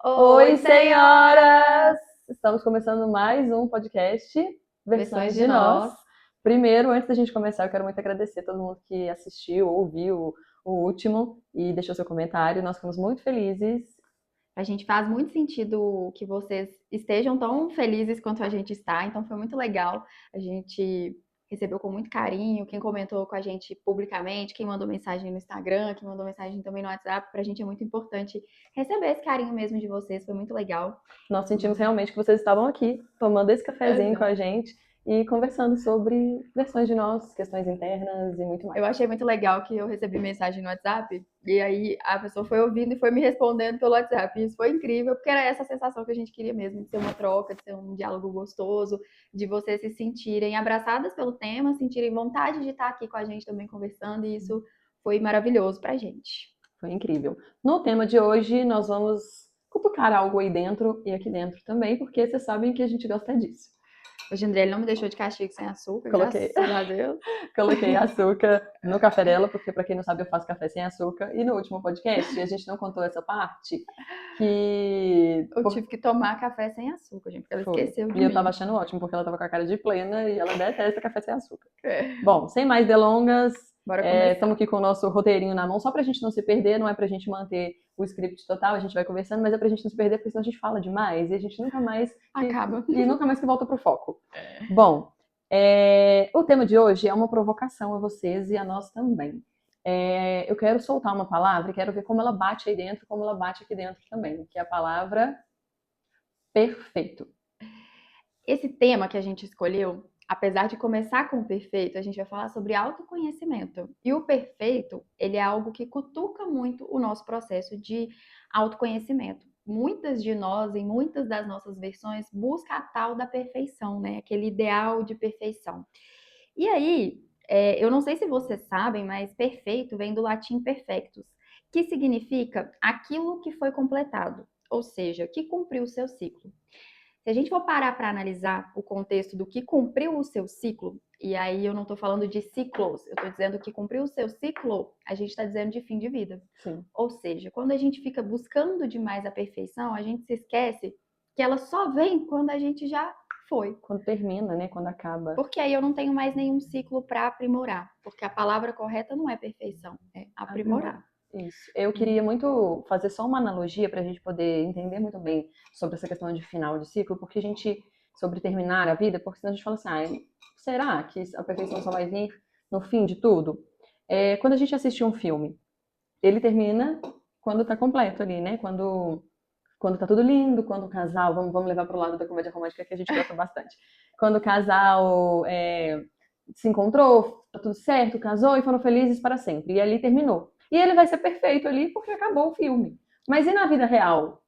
Oi, senhoras! Estamos começando mais um podcast Versões de Nós. Primeiro, antes da gente começar, eu quero muito agradecer a todo mundo que assistiu, ouviu o último e deixou seu comentário. Nós ficamos muito felizes. A gente faz muito sentido que vocês estejam tão felizes quanto a gente está, então foi muito legal. A gente recebeu com muito carinho, quem comentou com a gente publicamente, quem mandou mensagem no Instagram, quem mandou mensagem também no WhatsApp, pra gente é muito importante receber esse carinho mesmo de vocês, foi muito legal. Nós sentimos realmente que vocês estavam aqui, tomando esse cafezinho com a Exato. gente e conversando sobre versões de nós, questões internas e muito mais. Eu achei muito legal que eu recebi mensagem no WhatsApp e aí a pessoa foi ouvindo e foi me respondendo pelo WhatsApp. Isso foi incrível, porque era essa sensação que a gente queria mesmo, de ser uma troca, de ser um diálogo gostoso, de vocês se sentirem abraçadas pelo tema, sentirem vontade de estar aqui com a gente também conversando, e isso foi maravilhoso pra gente. Foi incrível. No tema de hoje, nós vamos cutucar algo aí dentro e aqui dentro também, porque vocês sabem que a gente gosta disso. Hoje, André, ele não me deixou de castigo sem açúcar, Coloquei, graças a Deus. coloquei açúcar no café dela, porque para quem não sabe, eu faço café sem açúcar. E no último podcast, a gente não contou essa parte, que Eu tive que tomar café sem açúcar, gente, porque ela foi. esqueceu E de eu tava mim. achando ótimo, porque ela tava com a cara de plena e ela detesta café sem açúcar. É. Bom, sem mais delongas, Bora estamos começar. aqui com o nosso roteirinho na mão, só pra gente não se perder, não é pra gente manter o script total, a gente vai conversando, mas é pra gente não se perder, porque senão a gente fala demais e a gente nunca mais Acaba. que volta pro foco. Bom, o tema de hoje é uma provocação a vocês e a nós também. Eu quero soltar uma palavra e quero ver como ela bate aí dentro, como ela bate aqui dentro também, que é a palavra perfeito. Esse tema que a gente escolheu, apesar de começar com o perfeito, a gente vai falar sobre autoconhecimento. E o perfeito, ele é algo que cutuca muito o nosso processo de autoconhecimento. Muitas de nós, em muitas das nossas versões, busca a tal da perfeição, né? Aquele ideal de perfeição. E aí, eu não sei se vocês sabem, mas perfeito vem do latim perfectus, que significa aquilo que foi completado, ou seja, que cumpriu o seu ciclo. Se a gente for parar para analisar o contexto do que cumpriu o seu ciclo, e aí eu não estou falando de ciclos, eu estou dizendo que cumpriu o seu ciclo, a gente está dizendo de fim de vida. Sim. Ou seja, quando a gente fica buscando demais a perfeição, a gente se esquece que ela só vem quando a gente já foi. Quando termina, né? Quando acaba. Porque aí eu não tenho mais nenhum ciclo para aprimorar. Porque a palavra correta não é perfeição, é aprimorar. Isso. Eu queria muito fazer só uma analogia para a gente poder entender muito bem sobre essa questão de final de ciclo, porque a gente, sobre terminar a vida, porque senão a gente fala assim, será que a perfeição só vai vir no fim de tudo? Quando a gente assiste um filme, ele termina quando tá completo ali, né? Quando tá tudo lindo, quando o casal, vamos levar pro lado da comédia romântica que a gente gosta bastante. Quando o casal se encontrou, tá tudo certo, casou e foram felizes para sempre. E ali terminou. E ele vai ser perfeito ali porque acabou o filme. Mas e na vida real?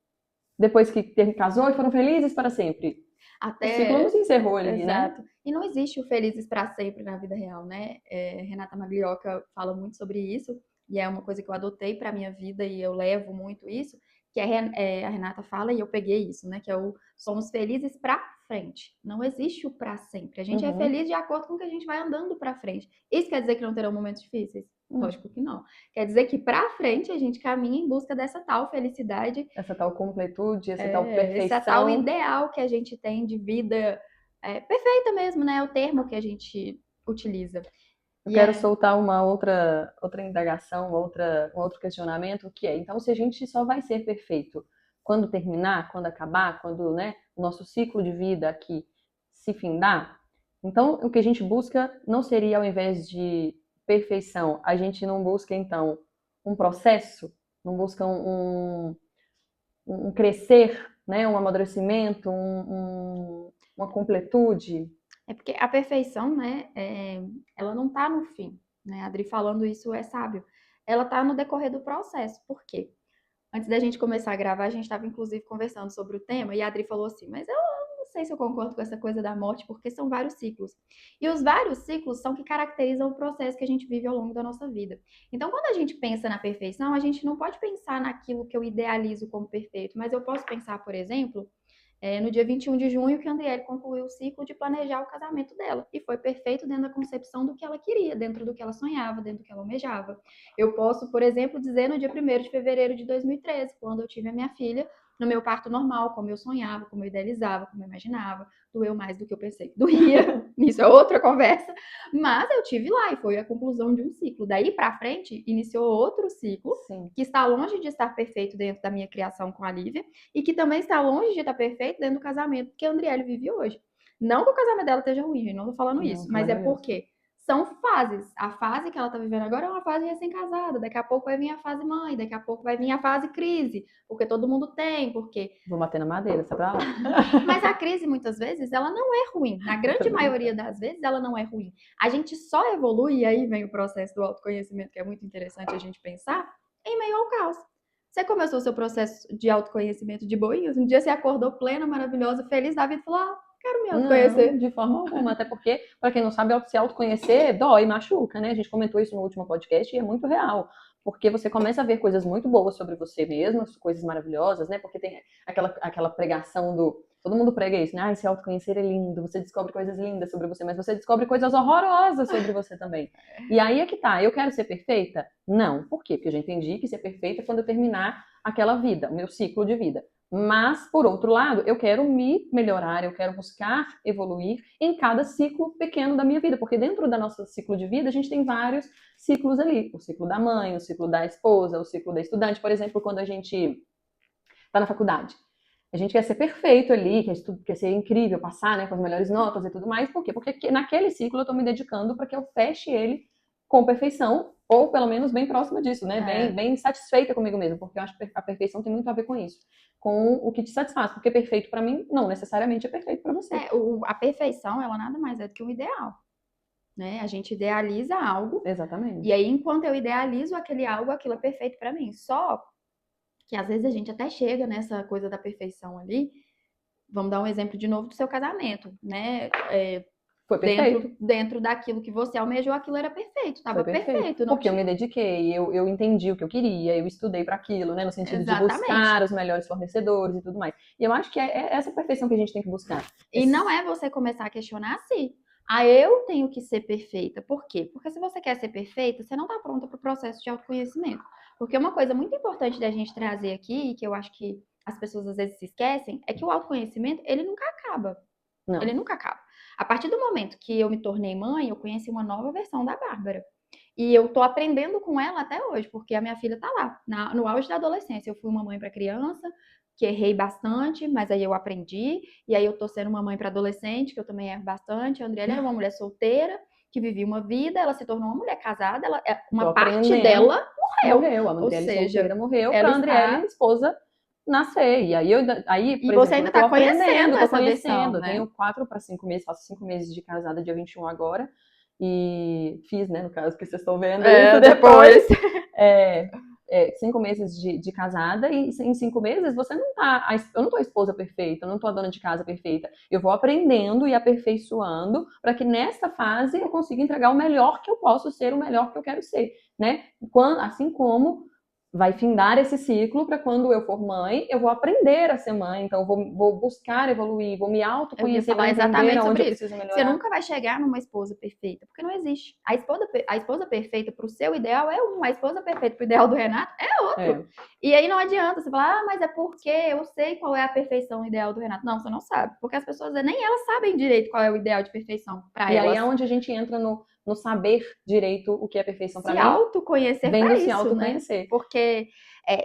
Depois que casou e foram felizes para sempre? O ciclo não Até. se encerrou ali, né? Exato. E não existe o felizes para sempre na vida real, né? Renata Maglioca fala muito sobre isso, e é uma coisa que eu adotei para minha vida e eu levo muito isso, que a Renata fala e eu peguei isso, né? Que é o somos felizes para frente. Não existe o para sempre. A gente é Uhum. feliz de acordo com o que a gente vai andando para frente. Isso quer dizer que não terão momentos difíceis? Lógico que não. Quer dizer que para frente a gente caminha em busca dessa tal felicidade, Essa tal completude, essa tal esse tal perfeição. ideal que a gente tem de vida perfeita mesmo, né? É o termo que a gente utiliza. Eu E quero é, soltar uma outra indagação, um outro questionamento, que é, então, se a gente só vai ser perfeito quando terminar, quando acabar, quando, né, o nosso ciclo de vida aqui se findar, então o que a gente busca não seria, ao invés de perfeição, a gente não busca, então, um processo, não busca um crescer, né, um amadurecimento, uma completude. é porque a perfeição, né? Ela não tá no fim, né? A Adri falando isso é sábio. Ela tá no decorrer do processo. Por quê? Antes da gente começar a gravar, a gente estava inclusive conversando sobre o tema e a Adri falou assim: Mas eu não sei se eu concordo com essa coisa da morte, porque são vários ciclos. E os vários ciclos são que caracterizam o processo que a gente vive ao longo da nossa vida. Então, quando a gente pensa na perfeição, a gente não pode pensar naquilo que eu idealizo como perfeito, mas eu posso pensar, por exemplo, no dia 21 de junho, que a Andriele concluiu o ciclo de planejar o casamento dela. E foi perfeito dentro da concepção do que ela queria, dentro do que ela sonhava, dentro do que ela almejava. Eu posso, por exemplo, dizer no dia 1º de fevereiro de 2013, quando eu tive a minha filha, no meu parto normal, como eu sonhava, como eu idealizava, como eu imaginava. Doeu mais do que eu pensei. Doía, isso é outra conversa. Mas eu tive lá e foi a conclusão de um ciclo. Daí pra frente, iniciou outro ciclo, Sim. que está longe de estar perfeito dentro da minha criação com a Lívia e que também está longe de estar perfeito dentro do casamento que a Andriele vive hoje. Não que o casamento dela esteja ruim, gente, não tô falando Não, isso, tá mas é maravilhoso. porque são fases. A fase que ela tá vivendo agora é uma fase recém-casada, daqui a pouco vai vir a fase mãe, daqui a pouco vai vir a fase crise, porque todo mundo tem, porque... Vou bater na madeira, sai pra lá. Mas a crise, muitas vezes, ela não é ruim. Na grande maioria das vezes, ela não é ruim. A gente só evolui, e aí vem o processo do autoconhecimento, que é muito interessante a gente pensar, em meio ao caos. Você começou o seu processo de autoconhecimento de boinhas, um dia você acordou plena, maravilhosa, feliz da vida e falou, quero me Não, autoconhecer. de forma alguma. Até porque, para quem não sabe, se autoconhecer dói, machuca, né? A gente comentou isso no último podcast e é muito real. Porque você começa a ver coisas muito boas sobre você mesmo, coisas maravilhosas, né? Porque tem aquela pregação do. Todo mundo prega isso, né? Se autoconhecer é lindo, você descobre coisas lindas sobre você, mas você descobre coisas horrorosas sobre você também. E aí é que tá. Eu quero ser perfeita? Não. Por quê? Porque eu já entendi que ser perfeita é quando eu terminar aquela vida, o meu ciclo de vida. Mas, por outro lado, eu quero me melhorar, eu quero buscar evoluir em cada ciclo pequeno da minha vida, porque dentro do nosso ciclo de vida a gente tem vários ciclos ali. O ciclo da mãe, o ciclo da esposa, o ciclo da estudante. Por exemplo, quando a gente está na faculdade. A gente quer ser perfeito ali, quer ser incrível, passar, né, com as melhores notas e tudo mais. Por quê? Porque naquele ciclo eu estou me dedicando para que eu feche ele com perfeição, ou pelo menos bem próxima disso, né? Bem satisfeita comigo mesma, porque eu acho que a perfeição tem muito a ver com isso, com o que te satisfaz, porque perfeito para mim não necessariamente é perfeito para você. A perfeição, ela nada mais é do que um ideal, né? A gente idealiza algo, Exatamente. e aí enquanto eu idealizo aquele algo, aquilo é perfeito para mim. Só que às vezes a gente até chega nessa coisa da perfeição ali. Vamos dar um exemplo de novo do seu casamento, né? Foi perfeito. Dentro daquilo que você almejou, aquilo era perfeito, estava Foi perfeito. perfeito, não Porque eu me tinha. dediquei, eu entendi o que eu queria, eu estudei para aquilo, né? No sentido de Exatamente. buscar os melhores fornecedores e tudo mais. E eu acho que é essa perfeição que a gente tem que buscar. E não é você começar a questionar assim. Eu tenho que ser perfeita. Por quê? Porque se você quer ser perfeita, você não está pronta para o processo de autoconhecimento. Porque uma coisa muito importante da gente trazer aqui, que eu acho que as pessoas às vezes se esquecem, é que o autoconhecimento, ele nunca acaba. Não. Ele nunca acaba. A partir do momento que eu me tornei mãe, eu conheci uma nova versão da Bárbara. E eu tô aprendendo com ela até hoje, porque a minha filha tá lá, no auge da adolescência. Eu fui uma mãe para criança, que errei bastante, mas aí eu aprendi. E aí eu tô sendo uma mãe para adolescente, que eu também erro bastante. A Andriela era uma mulher solteira, que vivia uma vida, ela se tornou uma mulher casada, uma parte dela morreu. A Ou Andriele seja, solteira morreu ela pra Andriele, está... esposa, nascer. E aí, E por você exemplo, ainda eu tô tá aprendendo, conhecendo tô essa versão, conhecendo. Eu né? tenho 4 para 5 meses, faço 5 meses de casada, dia 21 agora. E fiz, né, no caso, que vocês estão vendo isso depois. 5 meses de casada e em 5 meses você não tá. Eu não tô a esposa perfeita, eu não tô a dona de casa perfeita. Eu vou aprendendo e aperfeiçoando para que nesta fase eu consiga entregar o melhor que eu posso ser, o melhor que eu quero ser, né? Assim como vai findar esse ciclo para quando eu for mãe, eu vou aprender a ser mãe, então eu vou buscar evoluir, vou me Eu ia autoconhecer para falar entender exatamente aonde sobre eu isso. preciso Você melhorar. nunca vai chegar numa esposa perfeita, porque não existe. A esposa perfeita para o seu ideal é uma, a esposa perfeita para o ideal do Renato é outro. E aí não adianta você falar, mas é porque eu sei qual é a perfeição ideal do Renato. Não, você não sabe, porque as pessoas nem elas sabem direito qual é o ideal de perfeição para E elas. aí é onde a gente entra no saber direito o que é perfeição para Se mim, autoconhecer vem para do se isso, né? autoconhecer. Porque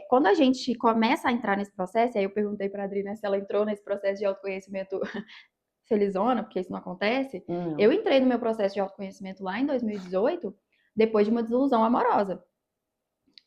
quando a gente começa a entrar nesse processo, e aí eu perguntei para a Adri, né, se ela entrou nesse processo de autoconhecimento felizona, porque isso não acontece. Eu entrei no meu processo de autoconhecimento lá em 2018, depois de uma desilusão amorosa.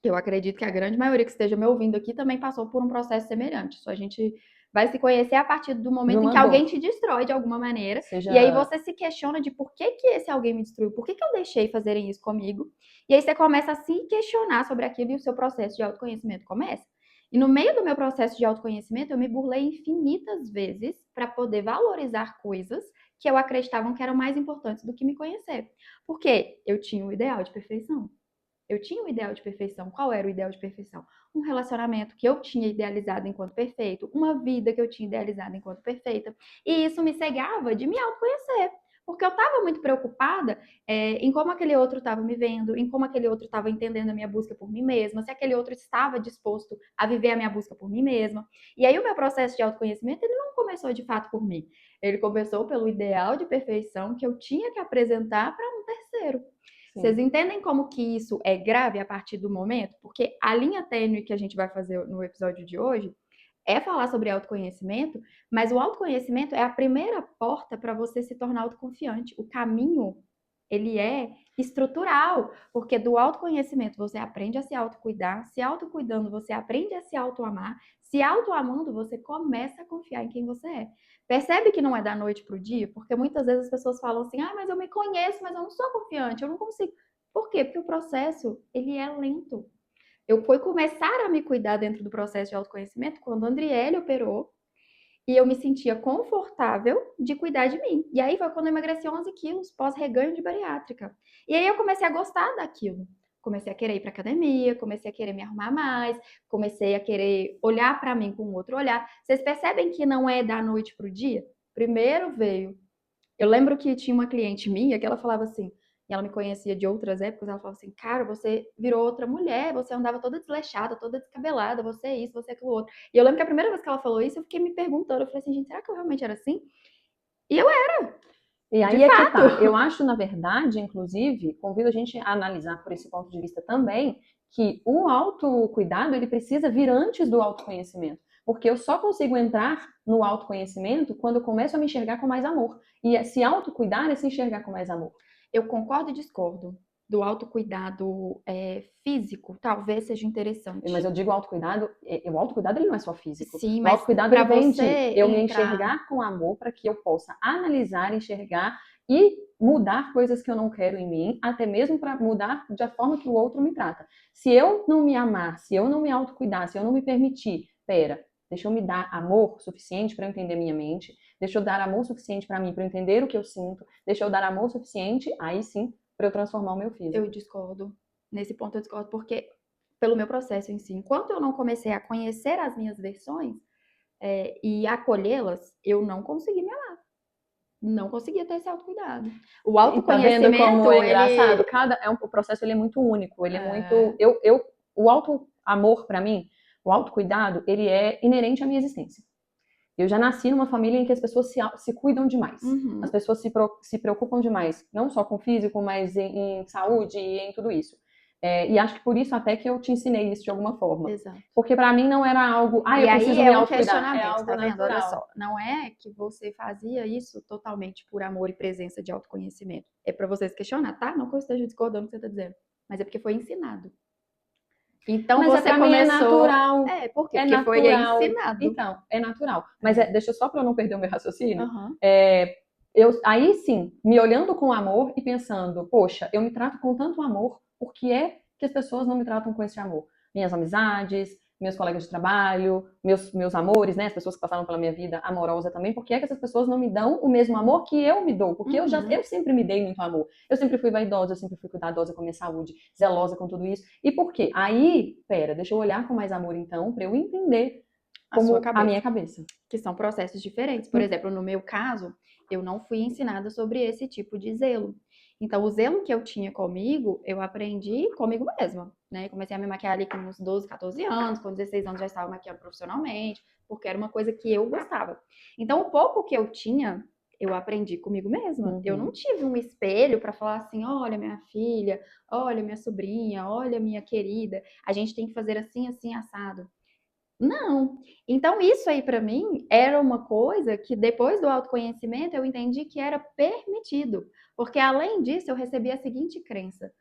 Eu acredito que a grande maioria que esteja me ouvindo aqui também passou por um processo semelhante. Só a gente vai se conhecer a partir do momento em que alguém te destrói de alguma maneira. E aí você se questiona de por que esse alguém me destruiu, por que eu deixei fazerem isso comigo. E aí você começa a se questionar sobre aquilo e o seu processo de autoconhecimento começa. E no meio do meu processo de autoconhecimento, eu me burlei infinitas vezes para poder valorizar coisas que eu acreditava que eram mais importantes do que me conhecer. Porque eu tinha o ideal de perfeição. Eu tinha um ideal de perfeição. Qual era o ideal de perfeição? Um relacionamento que eu tinha idealizado enquanto perfeito, uma vida que eu tinha idealizado enquanto perfeita. E isso me cegava de me autoconhecer. Porque eu estava muito preocupada em como aquele outro estava me vendo, em como aquele outro estava entendendo a minha busca por mim mesma, se aquele outro estava disposto a viver a minha busca por mim mesma. E aí o meu processo de autoconhecimento, ele não começou de fato por mim. Ele começou pelo ideal de perfeição que eu tinha que apresentar para um terceiro. Sim. Vocês entendem como que isso é grave a partir do momento? Porque a linha tênue que a gente vai fazer no episódio de hoje é falar sobre autoconhecimento, mas o autoconhecimento é a primeira porta para você se tornar autoconfiante. O caminho, ele é estrutural, porque do autoconhecimento você aprende a se autocuidar, se autocuidando você aprende a se autoamar, se autoamando você começa a confiar em quem você é. Percebe que não é da noite para o dia? Porque muitas vezes as pessoas falam assim, mas eu me conheço, mas eu não sou confiante, eu não consigo. Por quê? Porque o processo, ele é lento. Eu fui começar a me cuidar dentro do processo de autoconhecimento quando a Andriele operou e eu me sentia confortável de cuidar de mim. E aí foi quando eu emagreci 11 quilos pós-reganho de bariátrica. E aí eu comecei a gostar daquilo. Comecei a querer ir para academia, comecei a querer me arrumar mais, comecei a querer olhar para mim com outro olhar. Vocês percebem que não é da noite para o dia? Primeiro veio. Eu lembro que tinha uma cliente minha que ela falava assim, e ela me conhecia de outras épocas, ela falava assim, cara, você virou outra mulher, você andava toda desleixada, toda descabelada, você é isso, você é aquilo outro. E eu lembro que a primeira vez que ela falou isso, eu fiquei me perguntando, eu falei assim, gente, será que eu realmente era assim? E eu era, E aí de é que fato. tá. Eu acho, na verdade, inclusive, convido a gente a analisar por esse ponto de vista também, que o autocuidado, ele precisa vir antes do autoconhecimento. Porque eu só consigo entrar no autoconhecimento quando eu começo a me enxergar com mais amor. E se autocuidar é se enxergar com mais amor. Eu concordo e discordo do autocuidado físico, talvez seja interessante. Mas eu digo autocuidado, o autocuidado ele não é só físico. Sim, O mas autocuidado para ele vem você de eu me entrar... enxergar com amor para que eu possa analisar, enxergar e mudar coisas que eu não quero em mim, até mesmo para mudar da forma que o outro me trata. Se eu não me amar, se eu não me autocuidar, se eu não me permitir, deixa eu me dar amor suficiente para eu entender minha mente, deixa eu dar amor suficiente para mim, para eu entender o que eu sinto, deixa eu dar amor suficiente, aí sim, para eu transformar o meu físico. Eu discordo. Nesse ponto eu discordo porque, pelo meu processo em si, enquanto eu não comecei a conhecer as minhas versões e acolhê-las, eu não consegui me amar. Não conseguia ter esse autocuidado. O autoconhecimento, tá vendo como é engraçado? ele... O processo ele é muito único, ele é muito... o auto-amor, para mim, o autocuidado, ele é inerente à minha existência. Eu já nasci numa família em que as pessoas se cuidam demais. Uhum. As pessoas se preocupam demais, não só com o físico, mas em saúde e em tudo isso. E acho que por isso até que eu te ensinei isso de alguma forma. Exato. Porque para mim não era algo, e eu aí preciso é me um autocuidar. questionamento, É algo tá vendo? natural. Olha só, não é que você fazia isso totalmente por amor e presença de autoconhecimento. É para vocês questionar, tá? Não que eu esteja discordando do que você tá dizendo, mas é porque foi ensinado. Então Mas você pra mim é natural. Por quê? É Porque foi natural. ensinado. Então, é natural. Mas deixa só para eu não perder o meu raciocínio. Uhum. Aí sim, me olhando com amor e pensando, poxa, eu me trato com tanto amor, por que é que as pessoas não me tratam com esse amor? Minhas amizades, meus colegas de trabalho, meus amores, né? As pessoas que passaram pela minha vida amorosa também, por que é que essas pessoas não me dão o mesmo amor que eu me dou? Porque eu sempre me dei muito amor. Eu sempre fui vaidosa, eu sempre fui cuidadosa com a minha saúde, zelosa com tudo isso. E por quê? Aí, deixa eu olhar com mais amor então, para eu entender como a minha cabeça. Que são processos diferentes. Por exemplo, no meu caso, eu não fui ensinada sobre esse tipo de zelo. Então, o zelo que eu tinha comigo, eu aprendi comigo mesma, né? Comecei a me maquiar ali com uns 12, 14 anos, com 16 anos já estava maquiando profissionalmente, porque era uma coisa que eu gostava. Então, o pouco que eu tinha, eu aprendi comigo mesma. Uhum. Eu não tive um espelho para falar assim, olha minha filha, olha minha sobrinha, olha minha querida, a gente tem que fazer assim, assim, assado. Não. Então, isso aí para mim era uma coisa que depois do autoconhecimento eu entendi que era permitido. Porque além disso, eu recebi a seguinte crença: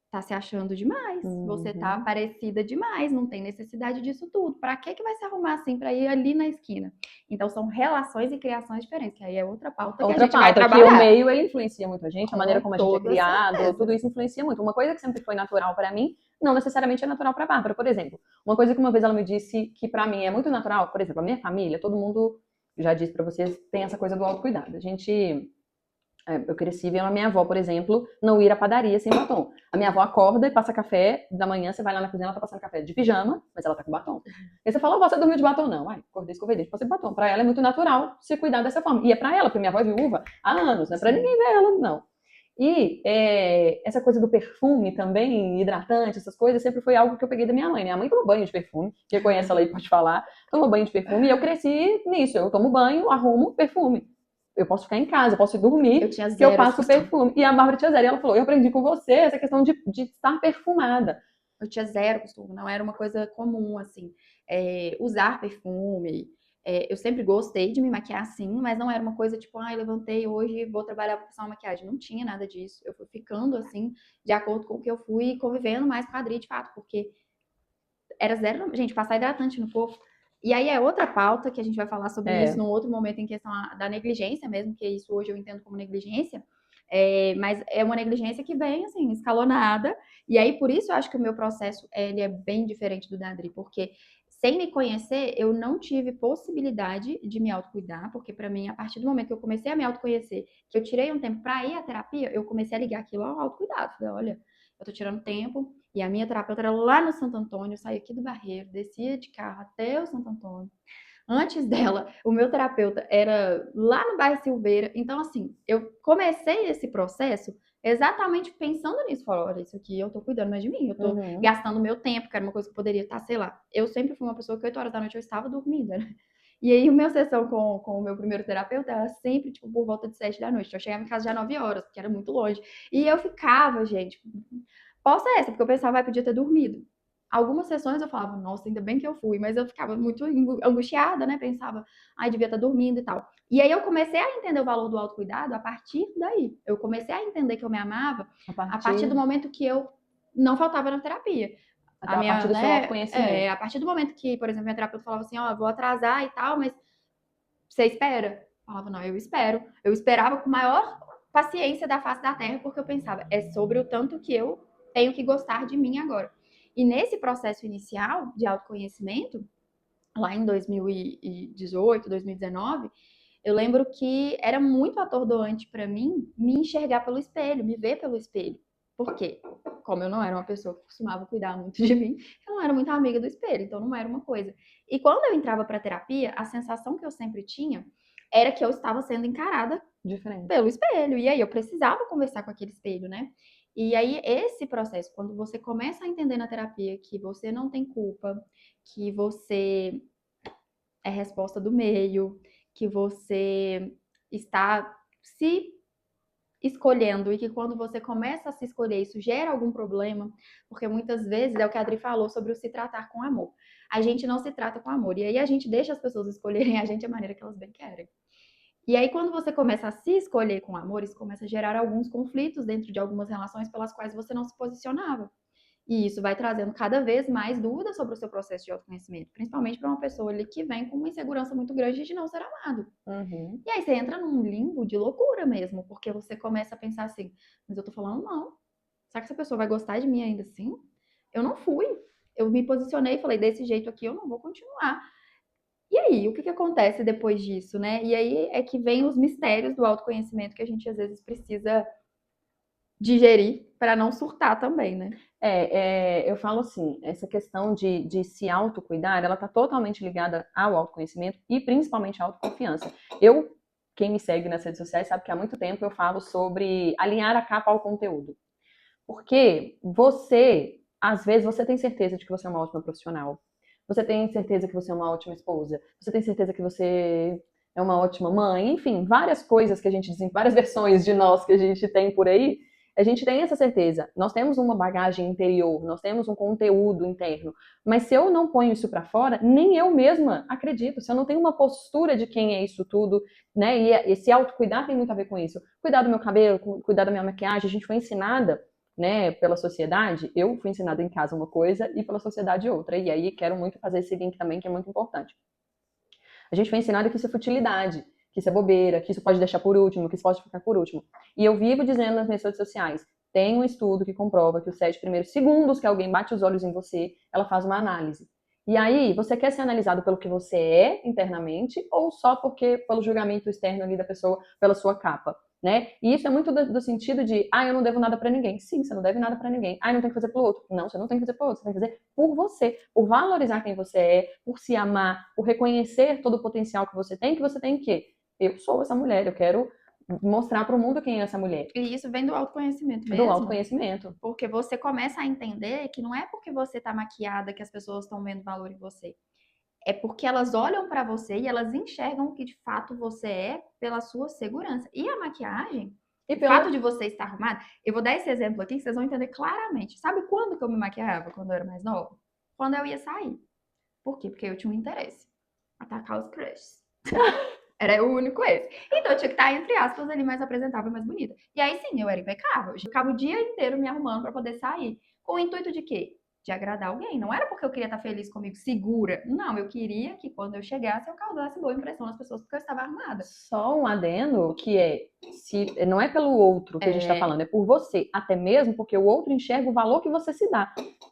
tá se achando demais, você tá parecida demais, não tem necessidade disso tudo. Para que vai se arrumar assim para ir ali na esquina? Então são relações e criações diferentes, que aí é outra pauta que a gente vai trabalhar. Que o meio ele influencia muito a gente, a maneira como a gente é criado, certeza. Tudo isso influencia muito. Uma coisa que sempre foi natural para mim, não necessariamente é natural para a Bárbara. Por exemplo, uma coisa que uma vez ela me disse que para mim é muito natural, por exemplo, a minha família, todo mundo já disse para vocês, tem essa coisa do autocuidado. A gente Eu cresci vendo a minha avó, por exemplo, não ir à padaria sem batom. A minha avó acorda e passa café da manhã, você vai lá na cozinha, ela tá passando café de pijama, mas ela tá com batom. Aí você fala, você dormiu de batom? Não, acordei, escovei dente, passei batom. Pra ela é muito natural se cuidar dessa forma. E é pra ela, porque minha avó é viúva há anos, não é pra ninguém ver ela, não. E essa coisa do perfume também, hidratante, essas coisas, sempre foi algo que eu peguei da minha mãe. Minha mãe toma banho de perfume, quem conhece ela aí pode falar, toma banho de perfume, e eu cresci nisso. Eu tomo banho, arrumo perfume. Eu posso ficar em casa, eu posso ir dormir, Eu tinha que eu zero esse passo costume. perfume. E a Bárbara tinha zero. E ela falou, eu aprendi com você essa questão de estar perfumada. Eu tinha zero costume, não era uma coisa comum, assim, usar perfume. Eu sempre gostei de me maquiar assim, mas não era uma coisa tipo, levantei hoje e vou trabalhar para passar uma maquiagem. Não tinha nada disso. Eu fui ficando assim, de acordo com o que eu fui convivendo mais com a Adri, de fato, porque era zero, gente, passar hidratante no corpo. E aí é outra pauta que a gente vai falar sobre isso num outro momento em questão da negligência mesmo, que isso hoje eu entendo como negligência. Mas é uma negligência que vem, assim, escalonada. E aí, por isso, eu acho que o meu processo ele é bem diferente do da Adri, porque sem me conhecer, eu não tive possibilidade de me autocuidar, porque para mim, a partir do momento que eu comecei a me autoconhecer, que eu tirei um tempo para ir à terapia, eu comecei a ligar aquilo ao autocuidado. Falei, olha, eu tô tirando tempo, e a minha terapeuta era lá no Santo Antônio, eu saía aqui do Barreiro, descia de carro até o Santo Antônio. Antes dela, o meu terapeuta era lá no bairro Silveira. Então, assim, eu comecei esse processo exatamente pensando nisso. Falei, olha, isso aqui eu tô cuidando mais de mim, eu tô gastando meu tempo, que era uma coisa que eu poderia estar, sei lá. Eu sempre fui uma pessoa que 8 horas da noite eu estava dormindo, né? E aí, a minha sessão com o meu primeiro terapeuta era sempre, tipo, por volta de 7 da noite. Eu chegava em casa já 9 horas, porque era muito longe. E eu ficava, gente, posso é essa, porque eu pensava, podia ter dormido. Algumas sessões eu falava, nossa, ainda bem que eu fui, mas eu ficava muito angustiada, né? Pensava, devia estar dormindo e tal. E aí eu comecei a entender o valor do autocuidado a partir daí. Eu comecei a entender que eu me amava a partir do momento que eu não faltava na terapia. A partir do seu autoconhecimento. A partir do momento que, por exemplo, minha terapeuta falava assim, vou atrasar e tal, mas você espera? Eu falava, não, eu espero. Eu esperava com maior paciência da face da terra, porque eu pensava, é sobre o tanto que eu tenho que gostar de mim agora. E nesse processo inicial de autoconhecimento, lá em 2018, 2019, eu lembro que era muito atordoante para mim me enxergar pelo espelho, me ver pelo espelho. Por quê? Como eu não era uma pessoa que costumava cuidar muito de mim, eu não era muito amiga do espelho, então não era uma coisa. E quando eu entrava para terapia, a sensação que eu sempre tinha era que eu estava sendo encarada diferente pelo espelho. E aí eu precisava conversar com aquele espelho, né? E aí esse processo, quando você começa a entender na terapia que você não tem culpa, que você é resposta do meio, que você está se escolhendo e que quando você começa a se escolher isso gera algum problema, porque muitas vezes é o que a Adri falou sobre o se tratar com amor. A gente não se trata com amor e aí a gente deixa as pessoas escolherem a gente a maneira que elas bem querem. E aí, quando você começa a se escolher com amor, isso começa a gerar alguns conflitos dentro de algumas relações pelas quais você não se posicionava. E isso vai trazendo cada vez mais dúvidas sobre o seu processo de autoconhecimento, principalmente para uma pessoa ali que vem com uma insegurança muito grande de não ser amado. E aí você entra num limbo de loucura mesmo, porque você começa a pensar assim, mas eu tô falando não. Será que essa pessoa vai gostar de mim ainda assim? Eu não fui. Eu me posicionei e falei, desse jeito aqui eu não vou continuar. E aí, o que acontece depois disso, né? E aí é que vem os mistérios do autoconhecimento que a gente às vezes precisa digerir para não surtar também, né? Eu falo assim, essa questão de se autocuidar, ela está totalmente ligada ao autoconhecimento e principalmente à autoconfiança. Quem me segue nas redes sociais sabe que há muito tempo eu falo sobre alinhar a capa ao conteúdo. Porque às vezes, você tem certeza de que você é uma ótima profissional. Você tem certeza que você é uma ótima esposa. Você tem certeza que você é uma ótima mãe. Enfim, várias coisas que a gente várias versões de nós que a gente tem por aí. A gente tem essa certeza. Nós temos uma bagagem interior, nós temos um conteúdo interno. Mas se eu não ponho isso para fora, nem eu mesma acredito. Se eu não tenho uma postura de quem é isso tudo, né? E esse autocuidar tem muito a ver com isso. Cuidar do meu cabelo, cuidar da minha maquiagem. A gente foi ensinada, né, pela sociedade. Eu fui ensinada em casa uma coisa e pela sociedade outra. E aí quero muito fazer esse link também, que é muito importante. A gente foi ensinado que isso é futilidade, que isso é bobeira, que isso pode deixar por último, que isso pode ficar por último. E eu vivo dizendo nas minhas redes sociais, tem um estudo que comprova que os 7 primeiros segundos que alguém bate os olhos em você, ela faz uma análise. E aí, você quer ser analisado pelo que você é internamente ou só pelo julgamento externo ali da pessoa, pela sua capa? né? E isso é muito do sentido de, eu não devo nada pra ninguém. Sim, você não deve nada pra ninguém. Não tem que fazer pro outro. Não, você não tem que fazer pro outro. Você tem que fazer por você, por valorizar quem você é, por se amar, por reconhecer todo o potencial que você tem que eu sou essa mulher, eu quero mostrar pro mundo quem é essa mulher. E isso vem do autoconhecimento Do mesmo. autoconhecimento. Porque você começa a entender que não é porque você tá maquiada que as pessoas estão vendo valor em você. É porque elas olham pra você e elas enxergam o que de fato você é pela sua segurança. E a maquiagem, o fato de você estar arrumada, eu vou dar esse exemplo aqui que vocês vão entender claramente. Sabe quando que eu me maquiava quando eu era mais nova? Quando eu ia sair. Por quê? Porque eu tinha um interesse. Atacar os crushes. Era o único esse. Então eu tinha que estar, entre aspas, ali mais apresentável, mais bonita. E aí sim, eu era impecável. Eu ficava o dia inteiro me arrumando pra poder sair. Com o intuito de quê? De agradar alguém. Não era porque eu queria estar feliz comigo, segura. Não, eu queria que quando eu chegasse eu causasse boa impressão nas pessoas porque eu estava arrumada. Só um adendo que se não é pelo outro que a gente tá falando, é por você. Até mesmo porque o outro enxerga o valor que você se dá.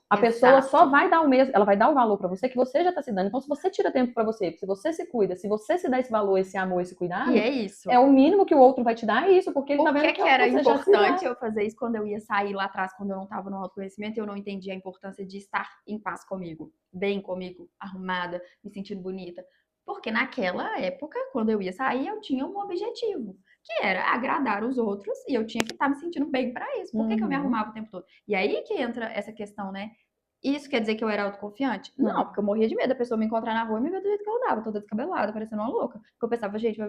A pessoa só vai dar o mesmo, ela vai dar o valor pra você que você já tá se dando. Então, se você tira tempo pra você, se você se cuida, se você se dá esse valor, esse amor, esse cuidado, E é isso. é o mínimo que o outro vai te dar, é isso, porque ele tá vendo que era você já se dá. importante eu fazer isso quando eu ia sair lá atrás, quando eu não tava no autoconhecimento e eu não entendia a importância de estar em paz comigo, bem comigo, arrumada, me sentindo bonita. Porque naquela época, quando eu ia sair, eu tinha um objetivo, que era agradar os outros e eu tinha que estar me sentindo bem pra isso. Por que eu me arrumava o tempo todo? E aí que entra essa questão, né? Isso quer dizer que eu era autoconfiante? Não, porque eu morria de medo da pessoa me encontrar na rua e me ver do jeito que eu dava, toda descabelada, parecendo uma louca. Porque eu pensava, gente,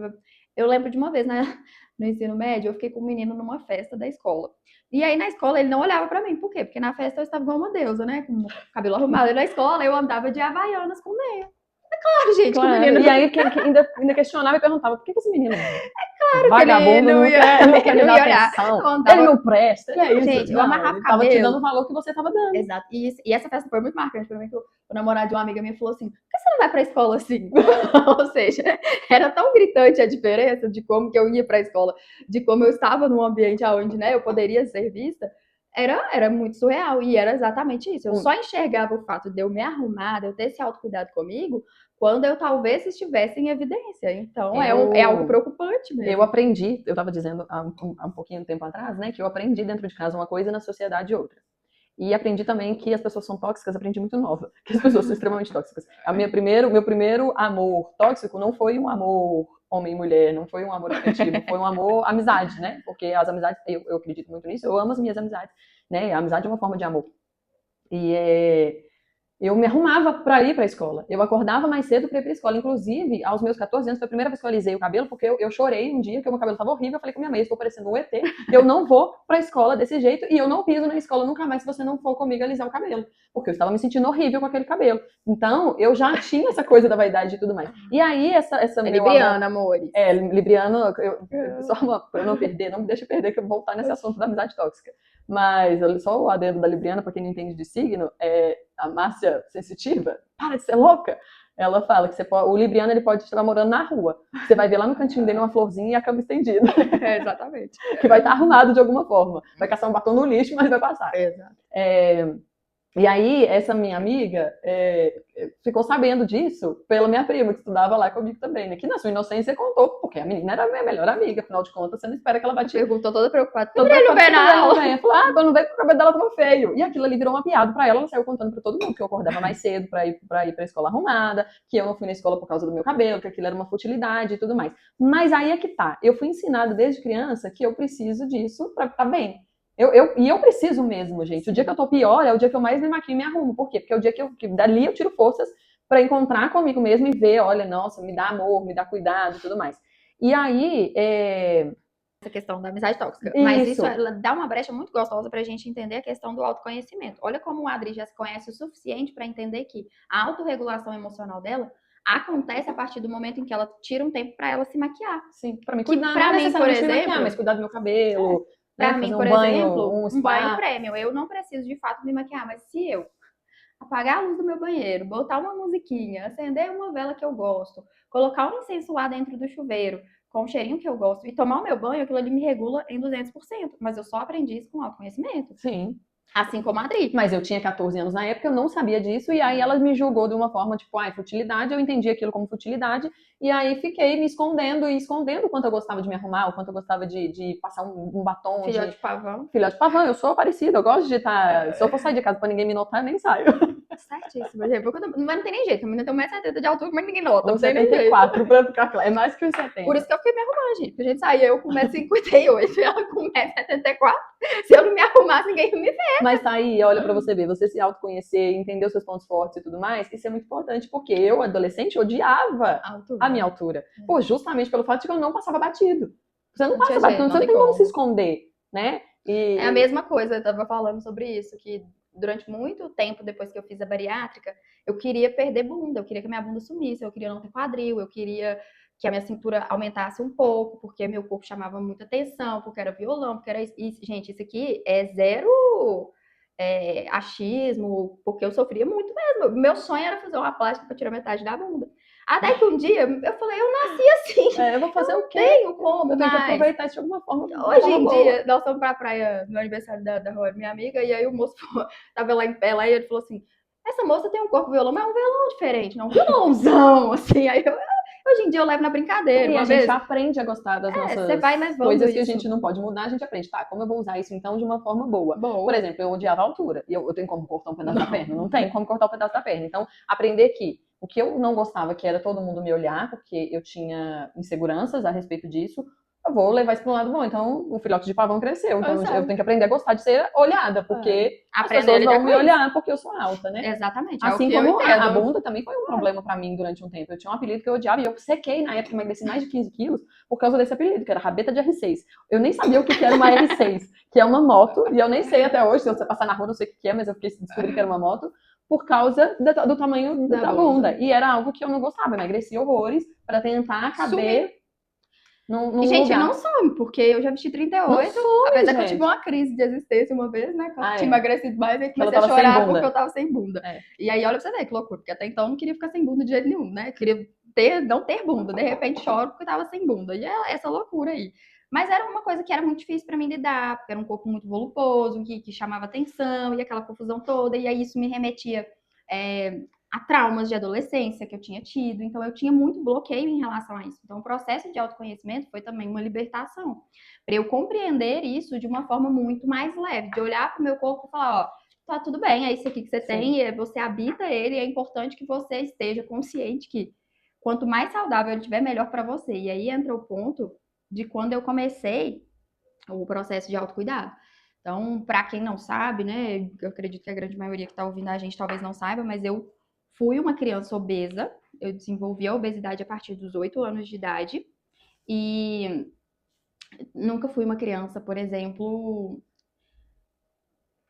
eu lembro de uma vez, né, no ensino médio, eu fiquei com um menino numa festa da escola. E aí na escola ele não olhava pra mim. Por quê? Porque na festa eu estava igual uma deusa, né? Com o cabelo arrumado. E na escola eu andava de havaianas com meia. É claro, gente, que o menino... E aí ainda questionava e perguntava, por que esse menino... Claro vagabundo que ele não ia, não quer me dar atenção, ele não presta, é isso. Gente, eu amarrava o cabelo. Tava te dando o cabelo. valor que você tava dando. Exato. E essa festa foi muito marcante pra mim, que o namorado de uma amiga minha falou assim, por que você não vai pra escola assim? Ou seja, era tão gritante a diferença de como que eu ia pra escola, de como eu estava num ambiente onde, né, eu poderia ser vista. Era muito surreal, e era exatamente isso. Eu só enxergava o fato de eu me arrumar, de eu ter esse autocuidado comigo, quando eu talvez estivesse em evidência. Então, é algo preocupante mesmo. Eu aprendi, eu estava dizendo há um pouquinho de tempo atrás, né, que eu aprendi dentro de casa uma coisa e na sociedade outra. E aprendi também que as pessoas são tóxicas, aprendi muito nova, que as pessoas são extremamente tóxicas. Meu primeiro amor tóxico não foi um amor homem e mulher, não foi um amor afetivo, foi um amor amizade, né? Porque as amizades, eu acredito muito nisso, eu amo as minhas amizades, né? A amizade é uma forma de amor. E eu me arrumava para ir para a escola. Eu acordava mais cedo para ir para a escola. Inclusive, aos meus 14 anos, foi a primeira vez que eu alisei o cabelo, porque eu chorei um dia que o meu cabelo estava horrível. Eu falei com minha mãe, estou parecendo um ET, eu não vou para a escola desse jeito e eu não piso na escola nunca mais se você não for comigo alisar o cabelo. Porque eu estava me sentindo horrível com aquele cabelo. Então, eu já tinha essa coisa da vaidade e tudo mais. E aí, essa Libriana, amores. Libriana, só para eu não perder, não me deixa perder, que eu vou voltar nesse assunto da amizade tóxica. Mas só o adendo da Libriana, para quem não entende de signo, a Márcia Sensitiva, para de ser louca, ela fala que o Libriano ele pode estar morando na rua. Você vai ver lá no cantinho dele uma florzinha e a cama estendida. Exatamente. Que vai estar arrumado de alguma forma. Vai caçar um batom no lixo, mas vai passar. Exato. E aí, essa minha amiga ficou sabendo disso pela minha prima, que estudava lá comigo também, né? Que na sua inocência contou, porque a menina era a minha melhor amiga, afinal de contas, você não espera que ela vai te... Perguntou toda preocupada. Toda ele não vem na aula. Ela falou, quando veio, o cabelo dela tava feio. E aquilo ali virou uma piada pra ela saiu contando pra todo mundo que eu acordava mais cedo pra ir pra escola arrumada, que eu não fui na escola por causa do meu cabelo, que aquilo era uma futilidade e tudo mais. Mas aí é que tá. Eu fui ensinada desde criança que eu preciso disso pra estar bem. E eu preciso mesmo, gente. O dia que eu tô pior é o dia que eu mais me maquio e me arrumo. Por quê? Porque é o dia que dali eu tiro forças pra encontrar comigo mesmo e ver, olha, nossa, me dá amor, me dá cuidado e tudo mais. E aí, essa questão da amizade tóxica. Mas isso ela dá uma brecha muito gostosa pra gente entender a questão do autoconhecimento. Olha como a Adri já se conhece o suficiente pra entender que a autorregulação emocional dela acontece a partir do momento em que ela tira um tempo pra ela se maquiar. Sim, pra mim cuidar. Pra mim, por exemplo, maquiar, mas cuidar do meu cabelo. Pra mim, por exemplo, um banho premium. Eu não preciso de fato me maquiar, mas se eu apagar a luz do meu banheiro, botar uma musiquinha, acender uma vela que eu gosto, colocar um incenso lá dentro do chuveiro, com o cheirinho que eu gosto, e tomar o meu banho, aquilo ali me regula em 200%. Mas eu só aprendi isso com autoconhecimento. Sim. Assim como a Adri. Mas eu tinha 14 anos na época, eu não sabia disso, e aí ela me julgou de uma forma tipo, futilidade, eu entendi aquilo como futilidade, e aí fiquei me escondendo e escondendo o quanto eu gostava de me arrumar, o quanto eu gostava de passar um batom, Filhote de pavão. filhote de pavão, eu sou parecida, eu gosto de estar. Se eu for sair de casa pra ninguém me notar, eu nem saio. Certíssimo. Mas não tem nem jeito. A menina tem 1,70 m de altura, mas ninguém nota. Ou Não tem nem jeito. 74, pra ficar claro. É mais que os 70. Por isso que eu fiquei me arrumando, gente. Porque a gente saía, eu com 1,58 m, ela com 1,74 m. Se eu não me arrumasse, ninguém ia me ver. Mas tá aí, olha pra você ver, você se autoconhecer, entender os seus pontos fortes e tudo mais, isso é muito importante, porque eu, adolescente, odiava a minha altura. Pô, justamente pelo fato de que eu não passava batido. Você não passa batido, você não tem como se esconder, né? É a mesma coisa, eu tava falando sobre isso, que durante muito tempo, depois que eu fiz a bariátrica, eu queria perder bunda, eu queria que a minha bunda sumisse, eu queria não ter quadril, eu queria que a minha cintura aumentasse um pouco, porque meu corpo chamava muita atenção, porque era violão, porque era... E, gente, isso aqui é zero achismo, porque eu sofria muito mesmo. Meu sonho era fazer uma plástica para tirar metade da bunda. Até que um dia eu falei, eu nasci assim. Eu vou fazer o quê? Tenho como, eu tenho que aproveitar isso de alguma forma. Hoje em dia, nós fomos pra praia no aniversário da Roy, minha amiga, e aí o moço tava lá em pé lá e ele falou assim: essa moça tem um corpo violão, mas é um violão diferente, não um violãozão, assim. Aí hoje em dia eu levo na brincadeira. E a gente aprende a gostar das nossas coisas que a gente não pode mudar, a gente aprende. Tá, como eu vou usar isso então de uma forma boa? Por exemplo, eu odiava a altura. E eu tenho como cortar um pedaço da perna? Não tenho como cortar um pedaço da perna. Então, aprender que o que eu não gostava, que era todo mundo me olhar, porque eu tinha inseguranças a respeito disso, eu vou levar isso para um lado bom. Então, o filhote de pavão cresceu. Então, eu tenho que aprender a gostar de ser olhada, porque as pessoas vão me olhar porque eu sou alta, né? Exatamente. Assim como a bunda também foi um problema para mim durante um tempo. Eu tinha um apelido que eu odiava e eu sequei na época, emagreci mais de 15 quilos por causa desse apelido, que era rabeta de R6. Eu nem sabia o que era uma R6, que é uma moto, e eu nem sei até hoje, se você passar na rua, não sei o que é, mas eu descobri que era uma moto, por causa do tamanho da bunda. E era algo que eu não gostava, emagreci horrores para tentar caber num gente, lugar. não some, porque eu já vesti 38, apesar que eu tive uma crise de existência uma vez, né? Que eu tinha emagrecido mais e comecei a chorar porque eu tava sem bunda. E aí, olha pra você ver que loucura, porque até então eu não queria ficar sem bunda de jeito nenhum, né? Queria não ter bunda, de repente choro porque eu tava sem bunda. E é essa loucura aí. Mas era uma coisa que era muito difícil pra mim lidar, porque era um corpo muito voluptuoso, que chamava atenção, e aquela confusão toda, e aí isso me remetia a traumas de adolescência que eu tinha tido, então eu tinha muito bloqueio em relação a isso. Então o processo de autoconhecimento foi também uma libertação, para eu compreender isso de uma forma muito mais leve, de olhar para o meu corpo e falar, ó, tá tudo bem, é isso aqui que você tem, você habita ele, é importante que você esteja consciente que quanto mais saudável ele tiver, melhor para você. E aí entra o ponto de quando eu comecei o processo de autocuidado. Então, para quem não sabe, né, eu acredito que a grande maioria que está ouvindo a gente talvez não saiba, mas eu fui uma criança obesa, eu desenvolvi a obesidade a partir dos 8 anos de idade e nunca fui uma criança, por exemplo,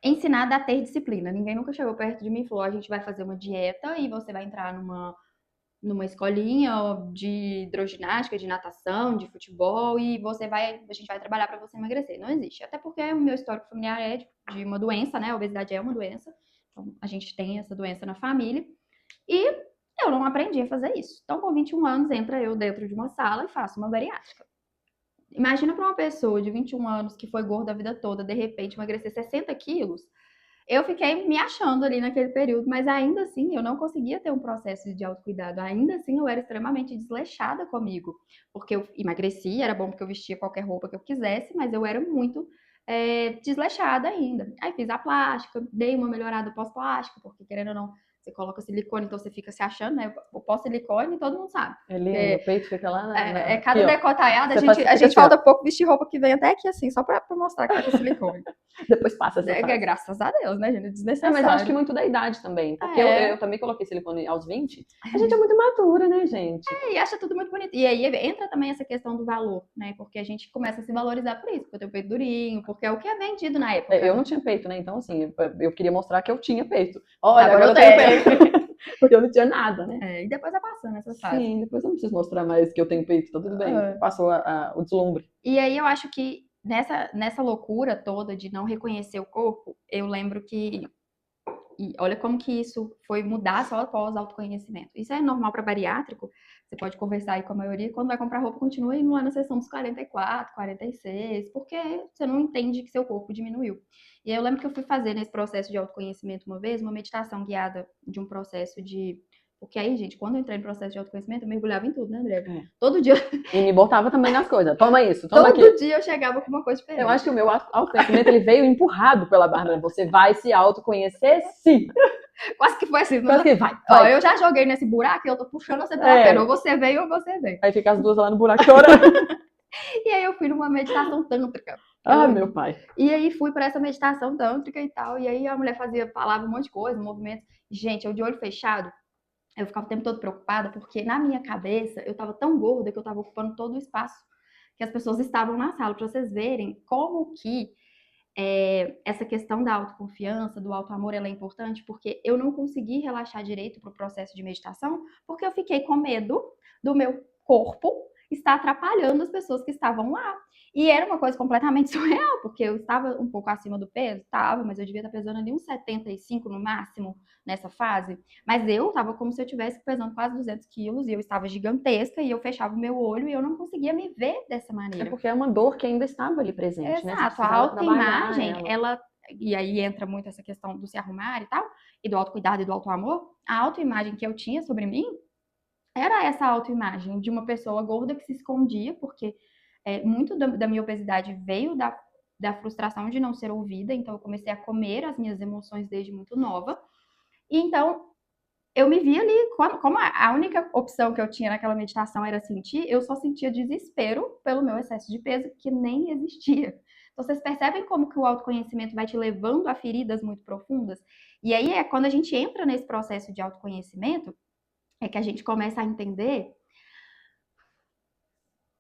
ensinada a ter disciplina. Ninguém nunca chegou perto de mim e falou, a gente vai fazer uma dieta e você vai entrar numa escolinha de hidroginástica, de natação, de futebol e a gente vai trabalhar para você emagrecer. Não existe. Até porque o meu histórico familiar é de uma doença, né? A obesidade é uma doença. Então, a gente tem essa doença na família. E eu não aprendi a fazer isso. Então, com 21 anos, entra eu dentro de uma sala e faço uma bariátrica. Imagina para uma pessoa de 21 anos que foi gorda a vida toda, de repente emagrecer 60 quilos. Eu fiquei me achando ali naquele período, mas ainda assim eu não conseguia ter um processo de autocuidado. Ainda assim eu era extremamente desleixada comigo. Porque eu emagreci, era bom porque eu vestia qualquer roupa que eu quisesse, mas eu era muito desleixada ainda. Aí fiz a plástica, dei uma melhorada pós-plástica, porque querendo ou não, você coloca silicone, então você fica se achando, né? O pós-silicone, todo mundo sabe. É lindo, o peito fica lá cada decotaiada, a gente falta pouco vestir roupa que vem até aqui assim, só pra mostrar que tá com silicone. Depois passa essa graças a Deus, né, gente? Desnecessário. Mas eu acho que muito da idade também. Porque eu também coloquei silicone aos 20. A gente é muito madura, né, gente? E acha tudo muito bonito. E aí entra também essa questão do valor, né? Porque a gente começa a se valorizar por isso, porque eu tenho peito durinho, porque é o que é vendido na época. Eu não tinha peito, né? Então, assim, eu queria mostrar que eu tinha peito. Olha, agora eu tenho peito. Porque eu não tinha nada, né? E depois vai passando essa fase. Sim, depois eu não preciso mostrar mais que eu tenho peito, tá tudo bem. Passou o deslumbre. E aí eu acho que nessa loucura toda de não reconhecer o corpo, eu lembro que E olha como que isso foi mudar só após autoconhecimento. Isso é normal para bariátrico. Você pode conversar aí com a maioria. Quando vai comprar roupa, continua indo lá na seção dos 44, 46, porque você não entende que seu corpo diminuiu. E aí eu lembro que eu fui fazer nesse processo de autoconhecimento uma vez, uma meditação guiada de um processo de... Porque aí, gente, quando eu entrei no processo de autoconhecimento, eu mergulhava em tudo, né, André? Todo dia. E me botava também nas coisas. Toma isso, toma Todo aquilo. dia eu chegava com uma coisa diferente. Eu acho que o meu autoconhecimento ele veio empurrado pela Bárbara. Você vai se autoconhecer, sim. Quase que foi assim. Quase que vai. Ó, eu já joguei nesse buraco e eu tô puxando você pela perna. Ou você veio ou você veio. Aí fica as duas lá no buraco chorando. E aí eu fui numa meditação tântrica. Ah, meu pai. E aí fui pra essa meditação tântrica e tal. E aí a mulher falava um monte de coisa, movimentos. Gente, eu de olho fechado, eu ficava o tempo todo preocupada, porque na minha cabeça eu tava tão gorda que eu tava ocupando todo o espaço que as pessoas estavam na sala. Pra vocês verem como que essa questão da autoconfiança, do autoamor, ela é importante, porque eu não consegui relaxar direito pro processo de meditação, porque eu fiquei com medo do meu corpo estar atrapalhando as pessoas que estavam lá. E era uma coisa completamente surreal, porque eu estava um pouco acima do peso, estava, mas eu devia estar pesando ali uns 75 no máximo nessa fase. Mas eu estava como se eu estivesse pesando quase 200 quilos e eu estava gigantesca e eu fechava o meu olho e eu não conseguia me ver dessa maneira. É porque é uma dor que ainda estava ali presente, né? Exato, a autoimagem, ela... E aí entra muito essa questão do se arrumar e tal, e do autocuidado e do autoamor. A autoimagem que eu tinha sobre mim era essa autoimagem de uma pessoa gorda que se escondia, porque muito da minha obesidade veio da frustração de não ser ouvida, então eu comecei a comer as minhas emoções desde muito nova. E então eu me vi ali, como a única opção que eu tinha naquela meditação era sentir, eu só sentia desespero pelo meu excesso de peso, que nem existia. Então, vocês percebem como que o autoconhecimento vai te levando a feridas muito profundas? E aí é quando a gente entra nesse processo de autoconhecimento, é que a gente começa a entender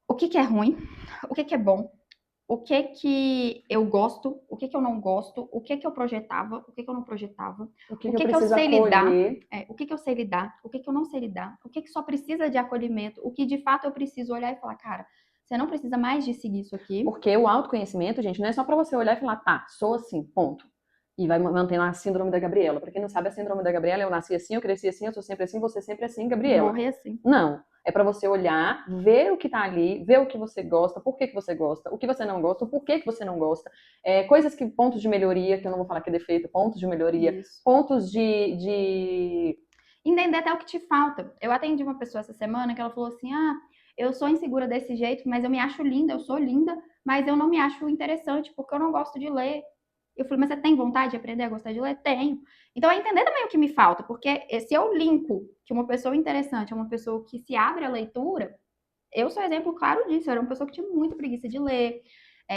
o que é ruim, o que é bom, o que eu gosto, o que eu não gosto, o que eu projetava, o que eu não projetava, o que eu eu sei lidar, acolher. o que eu sei lidar, o que eu não sei lidar, o que só precisa de acolhimento, o que de fato eu preciso olhar e falar, cara, você não precisa mais de seguir isso aqui. Porque o autoconhecimento, gente, não é só pra você olhar e falar, tá, sou assim, ponto. E vai mantendo a síndrome da Gabriela. Pra quem não sabe, a síndrome da Gabriela, eu nasci assim, eu cresci assim, eu sou sempre assim, você sempre assim, Gabriela. Morrer assim. Não. É pra você olhar, ver o que tá ali, ver o que você gosta, por que você gosta, o que você não gosta, o porquê que você não gosta. Pontos de melhoria, que eu não vou falar que é defeito, pontos de melhoria, Isso. pontos de... Entender até o que te falta. Eu atendi uma pessoa essa semana que ela falou assim, eu sou insegura desse jeito, mas eu me acho linda, eu sou linda, mas eu não me acho interessante porque eu não gosto de ler. Eu falei, mas você tem vontade de aprender a gostar de ler? Tenho. Então é entender também o que me falta, porque se eu linko que uma pessoa interessante é uma pessoa que se abre à leitura, eu sou exemplo claro disso. Eu era uma pessoa que tinha muita preguiça de ler.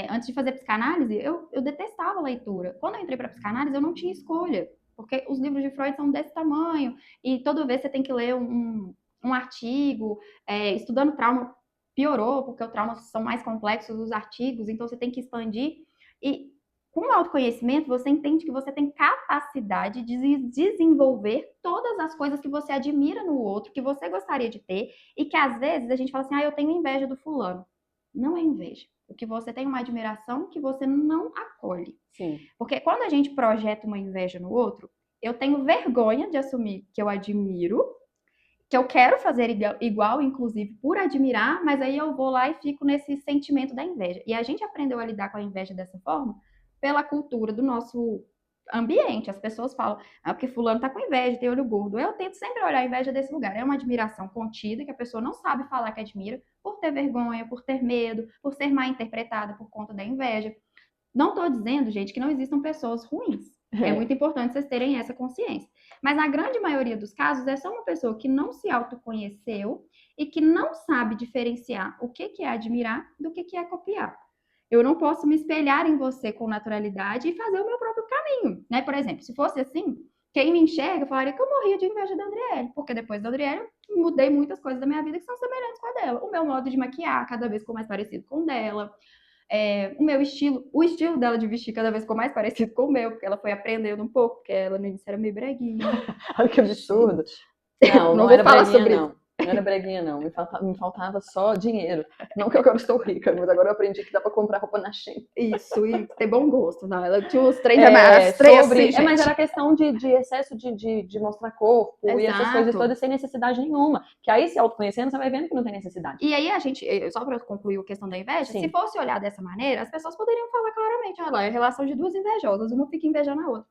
Antes de fazer psicanálise, eu detestava a leitura. Quando eu entrei para psicanálise, eu não tinha escolha, porque os livros de Freud são desse tamanho e toda vez você tem que ler um artigo. Estudando trauma piorou, porque o trauma são mais complexos os artigos, então você tem que expandir. E com o autoconhecimento, você entende que você tem capacidade de desenvolver todas as coisas que você admira no outro, que você gostaria de ter, e que às vezes a gente fala assim, eu tenho inveja do fulano. Não é inveja. O que você tem uma admiração que você não acolhe. Sim. Porque quando a gente projeta uma inveja no outro, eu tenho vergonha de assumir que eu admiro, que eu quero fazer igual, inclusive, por admirar, mas aí eu vou lá e fico nesse sentimento da inveja. E a gente aprendeu a lidar com a inveja dessa forma pela cultura do nosso ambiente. As pessoas falam, porque fulano tá com inveja, tem olho gordo. Eu tento sempre olhar a inveja desse lugar. É uma admiração contida, que a pessoa não sabe falar que admira, por ter vergonha, por ter medo, por ser mal interpretada por conta da inveja. Não estou dizendo, gente, que não existam pessoas ruins. É muito importante vocês terem essa consciência. Mas na grande maioria dos casos, é só uma pessoa que não se autoconheceu e que não sabe diferenciar o que é admirar do que é copiar. Eu não posso me espelhar em você com naturalidade e fazer o meu próprio caminho, né? Por exemplo, se fosse assim, quem me enxerga falaria que eu morria de inveja da Andriele, porque depois da Andriele eu mudei muitas coisas da minha vida que são semelhantes com a dela. O meu modo de maquiar cada vez ficou mais parecido com o dela. O meu estilo, o estilo dela de vestir cada vez ficou mais parecido com o meu, porque ela foi aprendendo um pouco, porque ela no início era meio breguinha. Olha que absurdo. Não Não vou era falar breguinha, sobre não. isso. Não era breguinha, não. Me faltava só dinheiro. Não que eu estou rica, mas agora eu aprendi que dá pra comprar roupa na Shein. Isso, e ter bom gosto. Não, ela tinha uns três as três sobre, assim, mas gente. era questão de excesso de mostrar corpo e essas coisas Exato. todas sem necessidade nenhuma. Que aí, se autoconhecendo, você vai vendo que não tem necessidade. E aí a gente, só para concluir a questão da inveja, Sim. se fosse olhar dessa maneira, as pessoas poderiam falar claramente, olha lá, é a relação de duas invejosas, uma fica invejando a outra.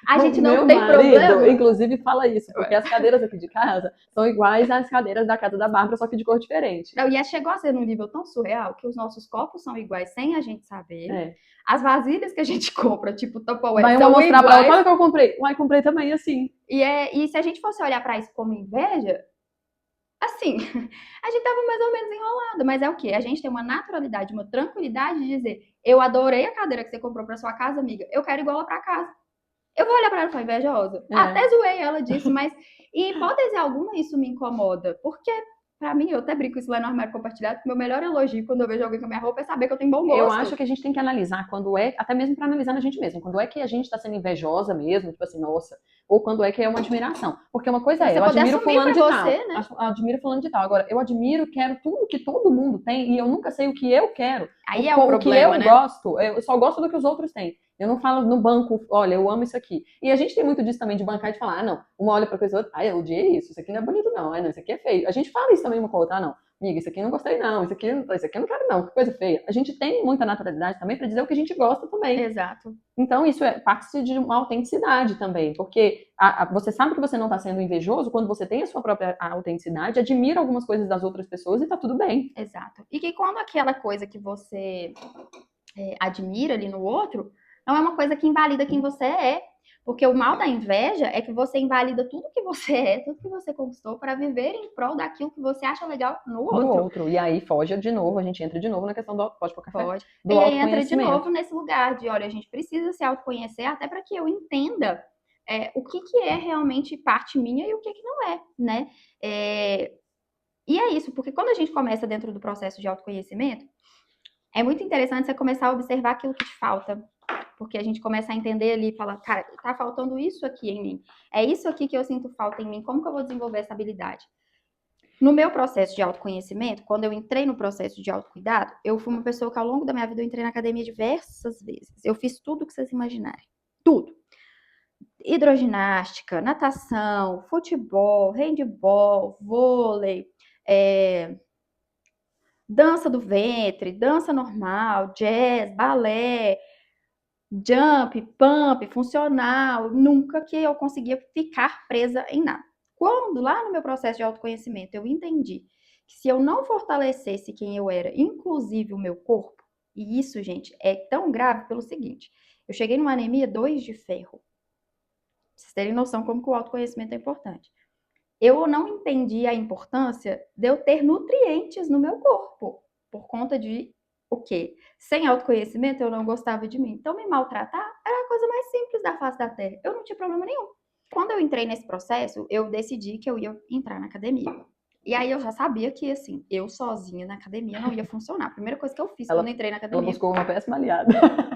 A gente não Meu tem marido, problema. inclusive, fala isso, porque as cadeiras aqui de casa são iguais às cadeiras da casa da Bárbara, só que de cor diferente. Não, e chegou a ser num nível tão surreal que os nossos copos são iguais sem a gente saber. É. As vasilhas que a gente compra, tipo Tupperware, Vai uma são mostrar pra ela, iguais. olha que eu comprei. Uai, comprei também, assim. E se a gente fosse olhar pra isso como inveja, assim, a gente tava mais ou menos enrolado. Mas é o quê? A gente tem uma naturalidade, uma tranquilidade de dizer, eu adorei a cadeira que você comprou pra sua casa, amiga, eu quero igual ela pra casa. Eu vou olhar pra ela e falar invejosa. Até zoei ela disso, mas em hipótese alguma isso me incomoda. Porque, pra mim, eu até brinco isso lá no armário compartilhado, que meu melhor elogio quando eu vejo alguém com a minha roupa é saber que eu tenho bom gosto. Eu acho que a gente tem que analisar quando é, até mesmo pra analisar na gente mesmo, quando é que a gente tá sendo invejosa mesmo, tipo assim, nossa, ou quando é que é uma admiração. Porque uma coisa é, eu admiro fulano de tal, né? Admiro fulano de tal. Agora, eu admiro, quero tudo que todo mundo tem e eu nunca sei o que eu quero. Aí é o problema, o que eu né? gosto, eu só gosto do que os outros têm. Eu não falo no banco, olha, eu amo isso aqui. E a gente tem muito disso também de bancar e de falar, ah, não, uma olha pra coisa outra, ah, eu odiei isso aqui não é bonito não, ah, não, isso aqui é feio. A gente fala isso também uma com a outra, ah, não, amiga, isso aqui eu não gostei não, isso aqui eu não quero não, que coisa feia. A gente tem muita naturalidade também pra dizer o que a gente gosta também. Exato. Então isso é parte de uma autenticidade também, porque você sabe que você não tá sendo invejoso quando você tem a sua própria autenticidade, admira algumas coisas das outras pessoas e tá tudo bem. Exato. E que quando aquela coisa que você admira ali no outro, não é uma coisa que invalida quem você é. Porque o mal da inveja é que você invalida tudo que você é, tudo que você conquistou para viver em prol daquilo que você acha legal no outro. E aí foge de novo, a gente entra de novo na questão do pode pôr café? Pode. Do e aí entra de autoconhecimento. novo nesse lugar de, olha, a gente precisa se autoconhecer até para que eu entenda o que é realmente parte minha e o que não é, né? E é isso, porque quando a gente começa dentro do processo de autoconhecimento, é muito interessante você começar a observar aquilo que te falta. Porque a gente começa a entender ali e fala, cara, tá faltando isso aqui em mim. É isso aqui que eu sinto falta em mim. Como que eu vou desenvolver essa habilidade? No meu processo de autoconhecimento, quando eu entrei no processo de autocuidado, eu fui uma pessoa que ao longo da minha vida eu entrei na academia diversas vezes. Eu fiz tudo que vocês imaginarem. Tudo. Hidroginástica, natação, futebol, handebol, vôlei, dança do ventre, dança normal, jazz, balé, jump, pump, funcional, nunca que eu conseguia ficar presa em nada. Quando lá no meu processo de autoconhecimento eu entendi que se eu não fortalecesse quem eu era, inclusive o meu corpo, e isso, gente, é tão grave pelo seguinte, eu cheguei numa anemia 2 de ferro. Pra vocês terem noção como que o autoconhecimento é importante. Eu não entendi a importância de eu ter nutrientes no meu corpo, por conta de o quê? Sem autoconhecimento, eu não gostava de mim. Então, me maltratar era a coisa mais simples da face da Terra. Eu não tinha problema nenhum. Quando eu entrei nesse processo, eu decidi que eu ia entrar na academia. E aí eu já sabia que, assim, eu sozinha na academia não ia funcionar. A primeira coisa que eu fiz quando eu entrei na academia... Ela buscou uma péssima aliada.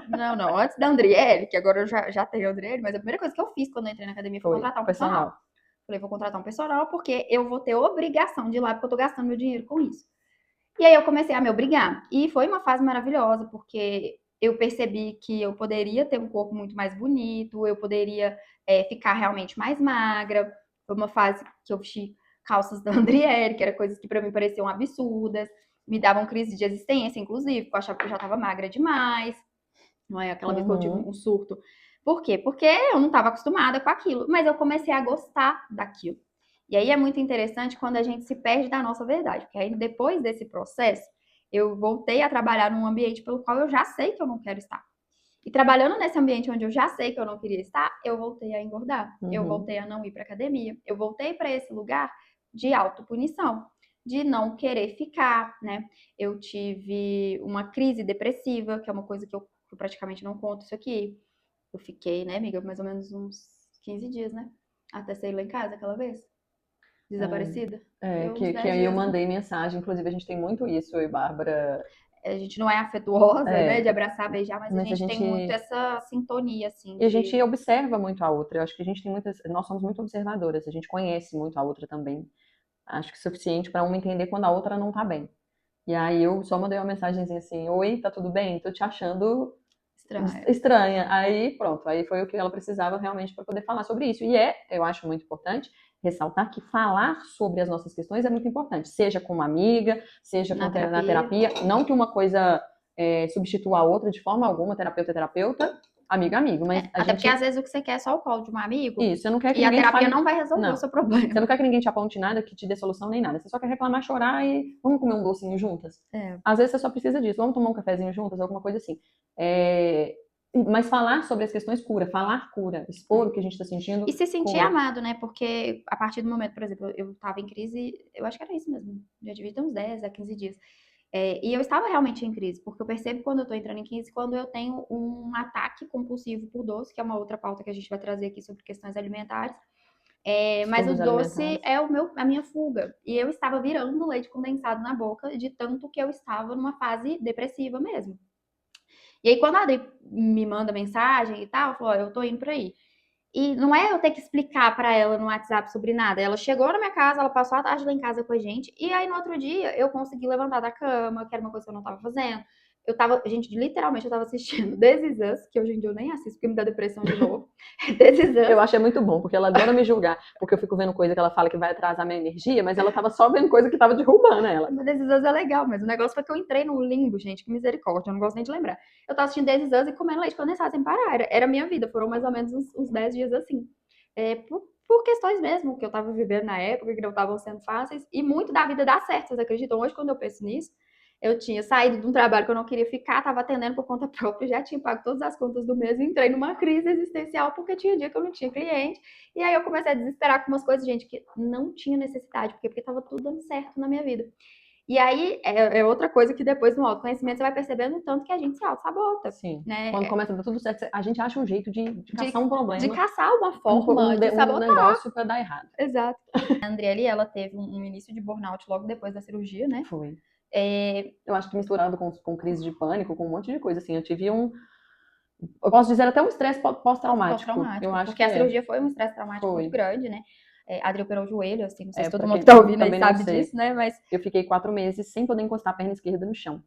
Não. Antes da Andriele, que agora eu já tenho a Andriele, mas a primeira coisa que eu fiz quando eu entrei na academia foi contratar um personal. Falei, vou contratar um personal porque eu vou ter obrigação de ir lá porque eu tô gastando meu dinheiro com isso. E aí eu comecei a me obrigar. E foi uma fase maravilhosa, porque eu percebi que eu poderia ter um corpo muito mais bonito, eu poderia ficar realmente mais magra. Foi uma fase que eu vesti calças da Andriele, que eram coisas que pra mim pareciam absurdas, me davam crise de existência, inclusive, porque eu achava que eu já tava magra demais. Não é aquela vez que eu tive um surto. Por quê? Porque eu não estava acostumada com aquilo, mas eu comecei a gostar daquilo. E aí é muito interessante quando a gente se perde da nossa verdade, porque aí depois desse processo, eu voltei a trabalhar num ambiente pelo qual eu já sei que eu não quero estar. E trabalhando nesse ambiente onde eu já sei que eu não queria estar, eu voltei a engordar, eu voltei a não ir para academia, eu voltei para esse lugar de autopunição, de não querer ficar, né? Eu tive uma crise depressiva, que é uma coisa que eu praticamente não conto isso aqui. Eu fiquei, né, amiga, mais ou menos uns 15 dias, né? Até sair lá em casa aquela vez. Desaparecida. Que aí eu mandei mensagem, inclusive a gente tem muito isso, eu e Bárbara. A gente não é afetuosa, né, de abraçar, beijar, mas a gente tem muito essa sintonia, assim. E a gente observa muito a outra, eu acho que a gente tem nós somos muito observadoras, a gente conhece muito a outra também. acho que suficiente para uma entender quando a outra não tá bem. E aí eu só mandei uma mensagenzinha assim, oi, tá tudo bem? Tô te achando Estranho. estranha. Aí pronto, aí foi o que ela precisava realmente para poder falar sobre isso. E eu acho muito importante ressaltar que falar sobre as nossas questões é muito importante, seja com uma amiga, seja Na na terapia. terapia, não que uma coisa substitua a outra de forma alguma, terapeuta é terapeuta, amigo é amigo, mas a Até porque gente, às vezes o que você quer é só o colo de um amigo isso, você não quer que e a ninguém te terapia fale, não vai resolver o não, seu você problema. não quer que ninguém te aponte nada, que te dê solução nem nada, você só quer reclamar, chorar e vamos comer um docinho juntas. É. Às vezes você só precisa disso, vamos tomar um cafezinho juntas, alguma coisa assim. É, mas falar sobre as questões cura, expor o que a gente está sentindo E se sentir cura. amado, né? Porque a partir do momento, por exemplo, eu tava em crise, eu acho que era isso mesmo, já devia ter uns 10 a 15 dias. E eu estava realmente em crise, porque eu percebo quando eu tô entrando em crise, quando eu tenho um ataque compulsivo por doce, que é uma outra pauta que a gente vai trazer aqui sobre questões alimentares. Mas o Distúrbios doce alimentares. é a minha fuga. E eu estava virando leite condensado na boca de tanto que eu estava numa fase depressiva mesmo. E aí, quando a Adri me manda mensagem e tal, eu falo, ó, eu tô indo pra aí. E não é eu ter que explicar pra ela no WhatsApp sobre nada. Ela chegou na minha casa, ela passou a tarde lá em casa com a gente, e aí no outro dia eu consegui levantar da cama, que era uma coisa que eu não tava fazendo. Gente, literalmente eu tava assistindo This Is Us, que hoje em dia eu nem assisto porque me dá depressão de novo. This Is Eu Us. acho muito bom, porque ela adora me julgar, porque eu fico vendo coisa que ela fala que vai atrasar minha energia, mas ela tava só vendo coisa que tava derrubando ela. This Is Us é legal, mas o negócio foi que eu entrei num limbo, gente, que misericórdia, eu não gosto nem de lembrar. Eu tava assistindo This Is Us e comendo leite condensado sem parar. Era a minha vida, foram mais ou menos uns 10 dias assim. Por questões mesmo que eu tava vivendo na época, que não estavam sendo fáceis, e muito da vida dá certo, vocês acreditam? Hoje, quando eu penso nisso, eu tinha saído de um trabalho que eu não queria ficar, tava atendendo por conta própria, já tinha pago todas as contas do mês e entrei numa crise existencial porque tinha dia que eu não tinha cliente. E aí eu comecei a desesperar com umas coisas, gente, que não tinha necessidade, porque tava tudo dando certo na minha vida. E aí é outra coisa que depois no autoconhecimento você vai percebendo o tanto que a gente se auto-sabota, Sim. né? Quando começa a dar tudo certo, a gente acha um jeito de caçar um De problema, caçar uma forma de um sabotar. negócio pra dar errado. Exato. A Andriele, ela teve um início de burnout logo depois da cirurgia, né? Foi. Eu acho que misturado com crise de pânico, com um monte de coisa, assim. Eu tive eu posso dizer até um estresse pós-traumático. Eu Pós-traumático, acho porque que a cirurgia foi um estresse traumático muito foi. grande, né? A Adri operou o joelho, assim, não sei se todo Pra mundo quem que tá ouvindo aí também não sabe sei, disso, né? Mas eu fiquei 4 meses sem poder encostar a perna esquerda no chão.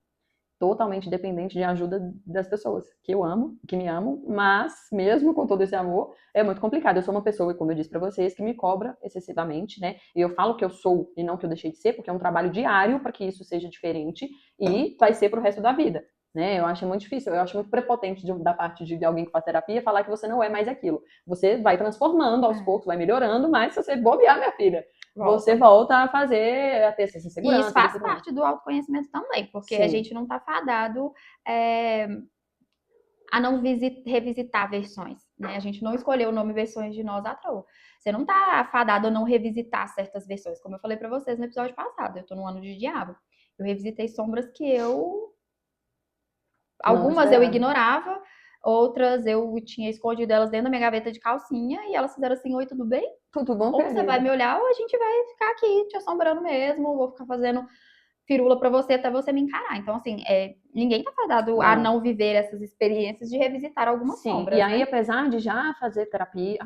Totalmente dependente de ajuda das pessoas que eu amo, que me amam, mas mesmo com todo esse amor, é muito complicado. Eu sou uma pessoa, como eu disse pra vocês, que me cobra excessivamente, né? E eu falo que eu sou e não que eu deixei de ser, porque é um trabalho diário para que isso seja diferente e vai ser pro resto da vida, né? Eu acho muito difícil, eu acho muito prepotente da parte de alguém que faz terapia falar que você não é mais aquilo. Você vai transformando aos poucos, vai melhorando, mas se você bobear, minha filha, você volta a ter essa E isso insegurança. faz parte do autoconhecimento também, porque a gente não tá fadado a não revisitar versões, né? A gente não escolheu o nome versões de nós à toa. Você não tá fadado a não revisitar certas versões, como eu falei pra vocês no episódio passado. Eu tô no ano de diabo. Eu revisitei sombras que algumas eu ignorava, outras eu tinha escondido elas dentro da minha gaveta de calcinha e elas fizeram assim: oi, tudo bem? Tudo bom, Ou você vai me olhar ou a gente vai ficar aqui te assombrando mesmo, vou ficar fazendo firula pra você até você me encarar. Então, assim, ninguém tá fadado a não viver essas experiências de revisitar algumas sombras, e aí, né? apesar de já fazer terapia.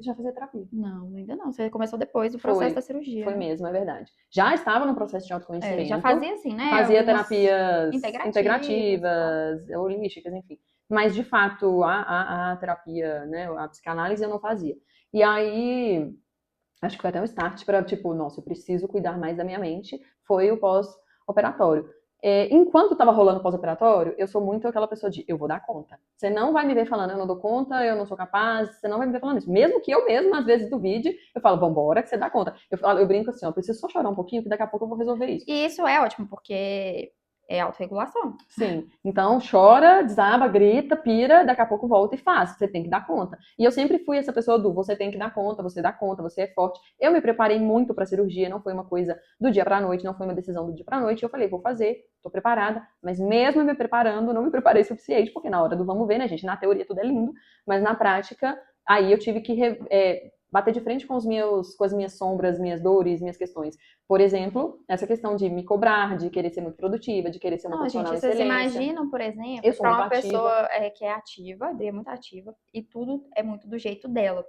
Já fazer terapia. Não, ainda não. Você começou depois do processo Foi. da cirurgia, Foi né? mesmo, é verdade. Já estava no processo de Já autoconhecimento, fazia assim, né? fazia Algumas terapias integrativas e tal. integrativas, holísticas, enfim. Mas, de fato, a terapia, né, a psicanálise eu não fazia. E aí, acho que foi até um start para, tipo, nossa, eu preciso cuidar mais da minha mente, foi o pós-operatório. Enquanto estava rolando o pós-operatório, eu sou muito aquela pessoa de eu vou dar conta. Você não vai me ver falando eu não dou conta, eu não sou capaz, você não vai me ver falando isso. Mesmo que eu mesma, às vezes, duvide, eu falo, vambora, que você dá conta. Eu brinco assim, ó, eu preciso só chorar um pouquinho, que daqui a pouco eu vou resolver isso. E isso é ótimo, porque é autorregulação. Sim. Então, chora, desaba, grita, pira, daqui a pouco volta e faz. Você tem que dar conta. E eu sempre fui essa pessoa do você tem que dar conta, você dá conta, você é forte. Eu me preparei muito para a cirurgia, não foi uma coisa do dia para a noite, não foi uma decisão do dia para a noite. Eu falei, vou fazer, tô preparada. Mas mesmo me preparando, não me preparei o suficiente, porque na hora do vamos ver, né, gente? Na teoria tudo é lindo, mas na prática, aí eu tive que bater de frente com as minhas sombras, minhas dores, minhas questões. Por exemplo, essa questão de me cobrar, de querer ser muito produtiva, de querer ser uma Não, profissional gente, de vocês excelência. imaginam, por Eu exemplo, sou para muito uma ativa. pessoa que é ativa, é muito ativa, e tudo é muito do jeito dela.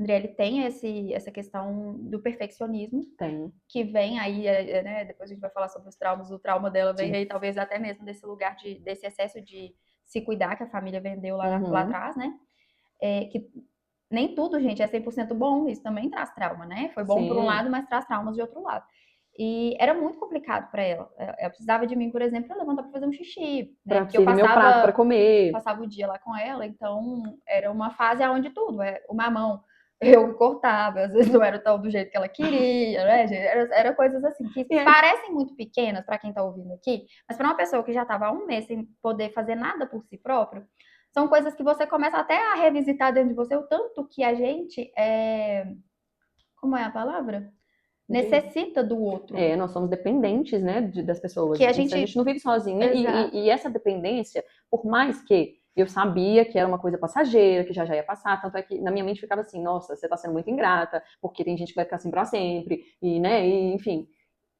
Andriele tem essa questão do perfeccionismo, Tem. que vem aí, né, depois a gente vai falar sobre os traumas, o trauma dela vem Sim. aí talvez até mesmo desse lugar, desse excesso de se cuidar que a família vendeu lá Uhum. atrás, né? Que nem tudo, gente, é 100% bom, isso também traz trauma, né? Foi bom por um Sim. lado, mas traz traumas de outro lado. E era muito complicado para ela. Ela precisava de mim, por exemplo, para levantar para fazer um xixi, né? Pra Porque eu servir meu prato pra comer. passava o dia lá com ela, então era uma fase onde tudo, o mamão eu cortava, às vezes não era tão do jeito que ela queria, né, gente? Era coisas assim que parecem muito pequenas para quem tá ouvindo aqui, mas para uma pessoa que já estava há um mês sem poder fazer nada por si próprio, são coisas que você começa até a revisitar dentro de você, o tanto que a gente como é a palavra? Necessita do outro. Nós somos dependentes, né, das pessoas. Que a A gente não vive sozinha. E essa dependência, por mais que eu sabia que era uma coisa passageira, que já ia passar, tanto é que na minha mente ficava assim, nossa, você tá sendo muito ingrata, porque tem gente que vai ficar assim pra sempre, e, né, e, enfim.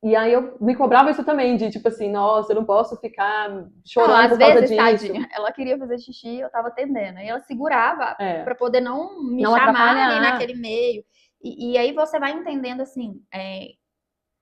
E aí eu me cobrava isso também, de tipo assim, nossa, eu não posso ficar chorando por causa disso. Tadinha, ela queria fazer xixi, eu tava atendendo. Aí ela segurava pra poder não me chamar ali naquele meio. E aí você vai entendendo assim,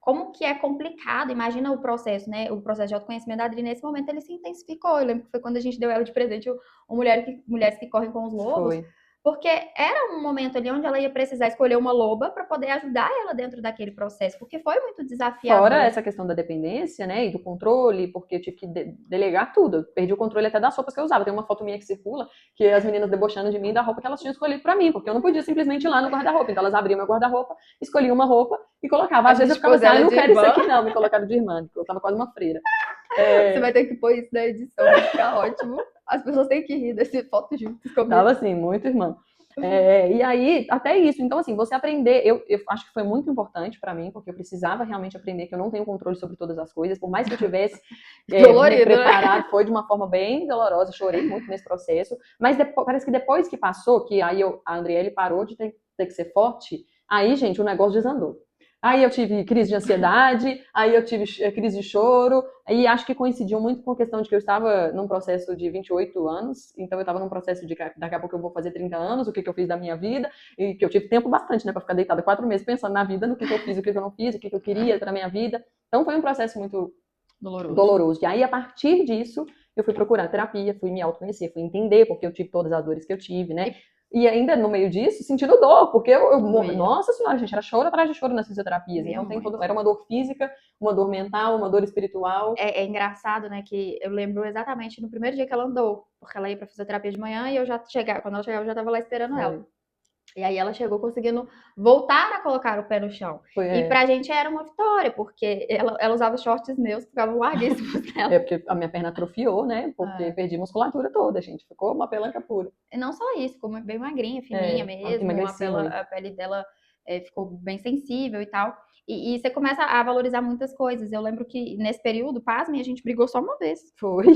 como que é complicado. Imagina o processo, né? O processo de autoconhecimento da Adri, nesse momento, ele se intensificou. Eu lembro que foi quando a gente deu ela de presente o Mulheres que Correm com os Lobos. Foi. Porque era um momento ali onde ela ia precisar escolher uma loba para poder ajudar ela dentro daquele processo, porque foi muito desafiador. Fora essa questão da dependência, né, e do controle, porque eu tive que delegar tudo. Eu perdi o controle até das roupas que eu usava. Tem uma foto minha que circula, que as meninas debochando de mim da roupa que elas tinham escolhido pra mim, porque eu não podia simplesmente ir lá no guarda-roupa. Então elas abriam meu guarda-roupa, escolhiam uma roupa e colocavam. Às vezes eu ficava assim, eu não quero isso aqui não, me colocaram de irmã, porque eu tava quase uma freira. Você vai ter que pôr isso na edição, vai ficar ótimo. As pessoas têm que rir desse foto juntos comigo. Tava assim, muito irmã. E aí, até isso. Então, assim, você aprender, eu acho que foi muito importante pra mim, porque eu precisava realmente aprender que eu não tenho controle sobre todas as coisas, por mais que eu tivesse me preparado, foi de uma forma bem dolorosa, chorei muito nesse processo, mas parece que depois que passou, que aí a Andriele parou de ter que ser forte, aí, gente, o negócio desandou. Aí eu tive crise de ansiedade, aí eu tive crise de choro, e acho que coincidiu muito com a questão de que eu estava num processo de 28 anos, então eu estava num processo de daqui a pouco eu vou fazer 30 anos, o que eu fiz da minha vida, e que eu tive tempo bastante, né, para ficar deitada 4 meses pensando na vida, no que eu fiz, o que eu não fiz, o que eu queria para minha vida. Então foi um processo muito doloroso. E aí, a partir disso, eu fui procurar terapia, fui me autoconhecer, fui entender porque eu tive todas as dores que eu tive, né? E ainda no meio disso, sentindo dor, porque nossa senhora, gente, era choro atrás de choro nas fisioterapias. Então era uma dor física, uma dor mental, uma dor espiritual. É engraçado, né, que eu lembro exatamente no primeiro dia que ela andou, porque ela ia pra fisioterapia de manhã e eu já chegava, quando ela chegava eu já tava lá esperando ela. E aí ela chegou conseguindo voltar a colocar o pé no chão. E pra gente era uma vitória, porque ela usava shorts meus que ficavam larguíssimos dela. Porque a minha perna atrofiou, né? Porque perdi a musculatura toda, gente. Ficou uma pelanca pura. E não só isso, ficou bem magrinha, fininha mesmo. A pele dela ficou bem sensível e tal. E você começa a valorizar muitas coisas. Eu lembro que nesse período, pasmem, a gente brigou só uma vez. Foi.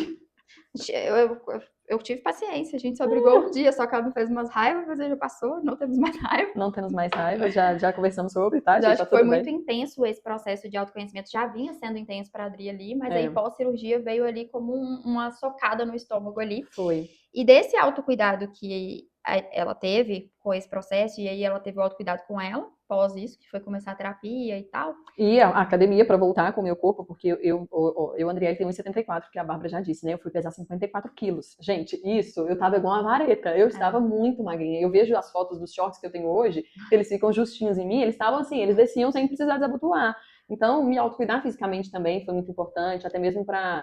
Eu tive paciência, a gente só brigou um dia, só que ela me fez umas raivas, mas já passou, não temos mais raiva. Não temos mais raiva, já conversamos sobre, tá? Já acho que foi muito intenso esse processo de autoconhecimento, já vinha sendo intenso pra Adri ali, mas aí pós-cirurgia veio ali como uma socada no estômago ali. Foi. E desse autocuidado que ela teve com esse processo, e aí ela teve o autocuidado com ela, pós isso, que foi começar a terapia e tal. E a academia para voltar com o meu corpo, porque eu Andriele, tenho 1,74, que a Bárbara já disse, né? Eu fui pesar 54 quilos. Gente, isso, eu tava igual uma vareta, eu estava muito magrinha. Eu vejo as fotos dos shorts que eu tenho hoje, que eles ficam justinhos em mim, eles estavam assim, eles desciam sem precisar desabotoar. Então, me autocuidar fisicamente também foi muito importante, até mesmo para